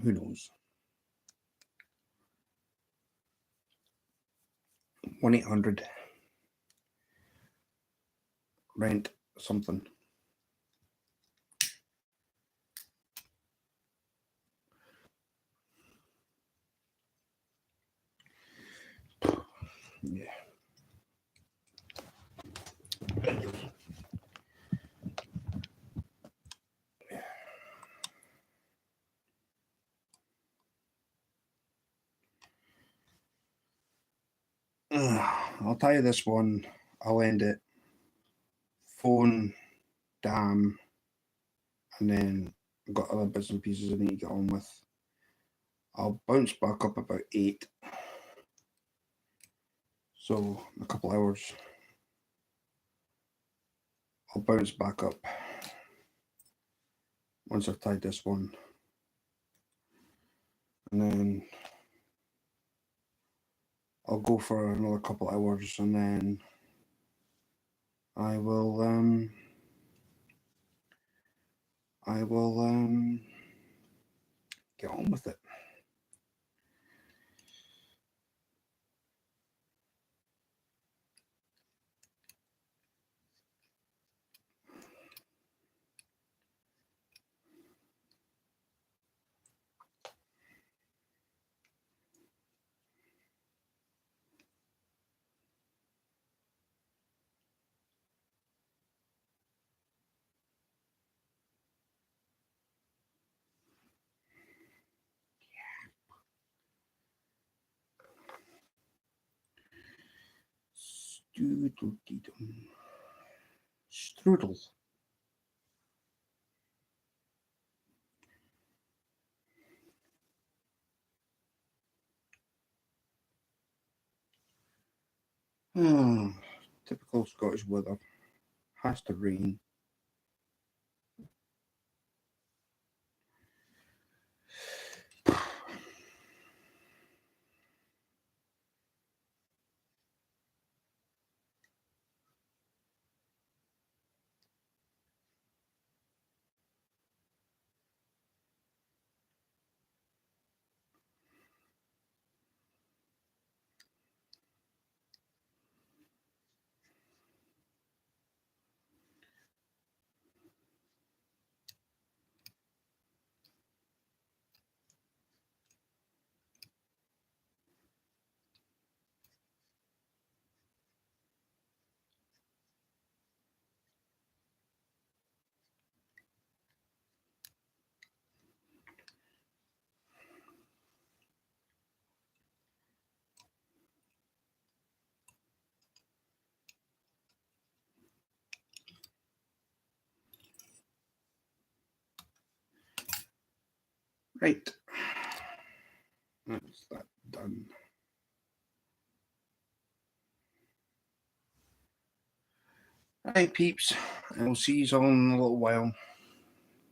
who knows? 1-800 rent something. Yeah. I'll tell you this one. I'll end it. Phone, damn, and then I've got other bits and pieces I need to get on with. I'll bounce back up about 8. So a couple hours. I'll bounce back up once I've tied this one. And then I'll go for another couple hours, and then I will get on with it. Strudel. Typical Scottish weather. Has to rain. Right. That's that done. Right, peeps. And we'll see you all in a little while.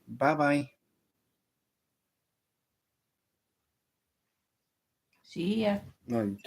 Bye-bye. See ya. No,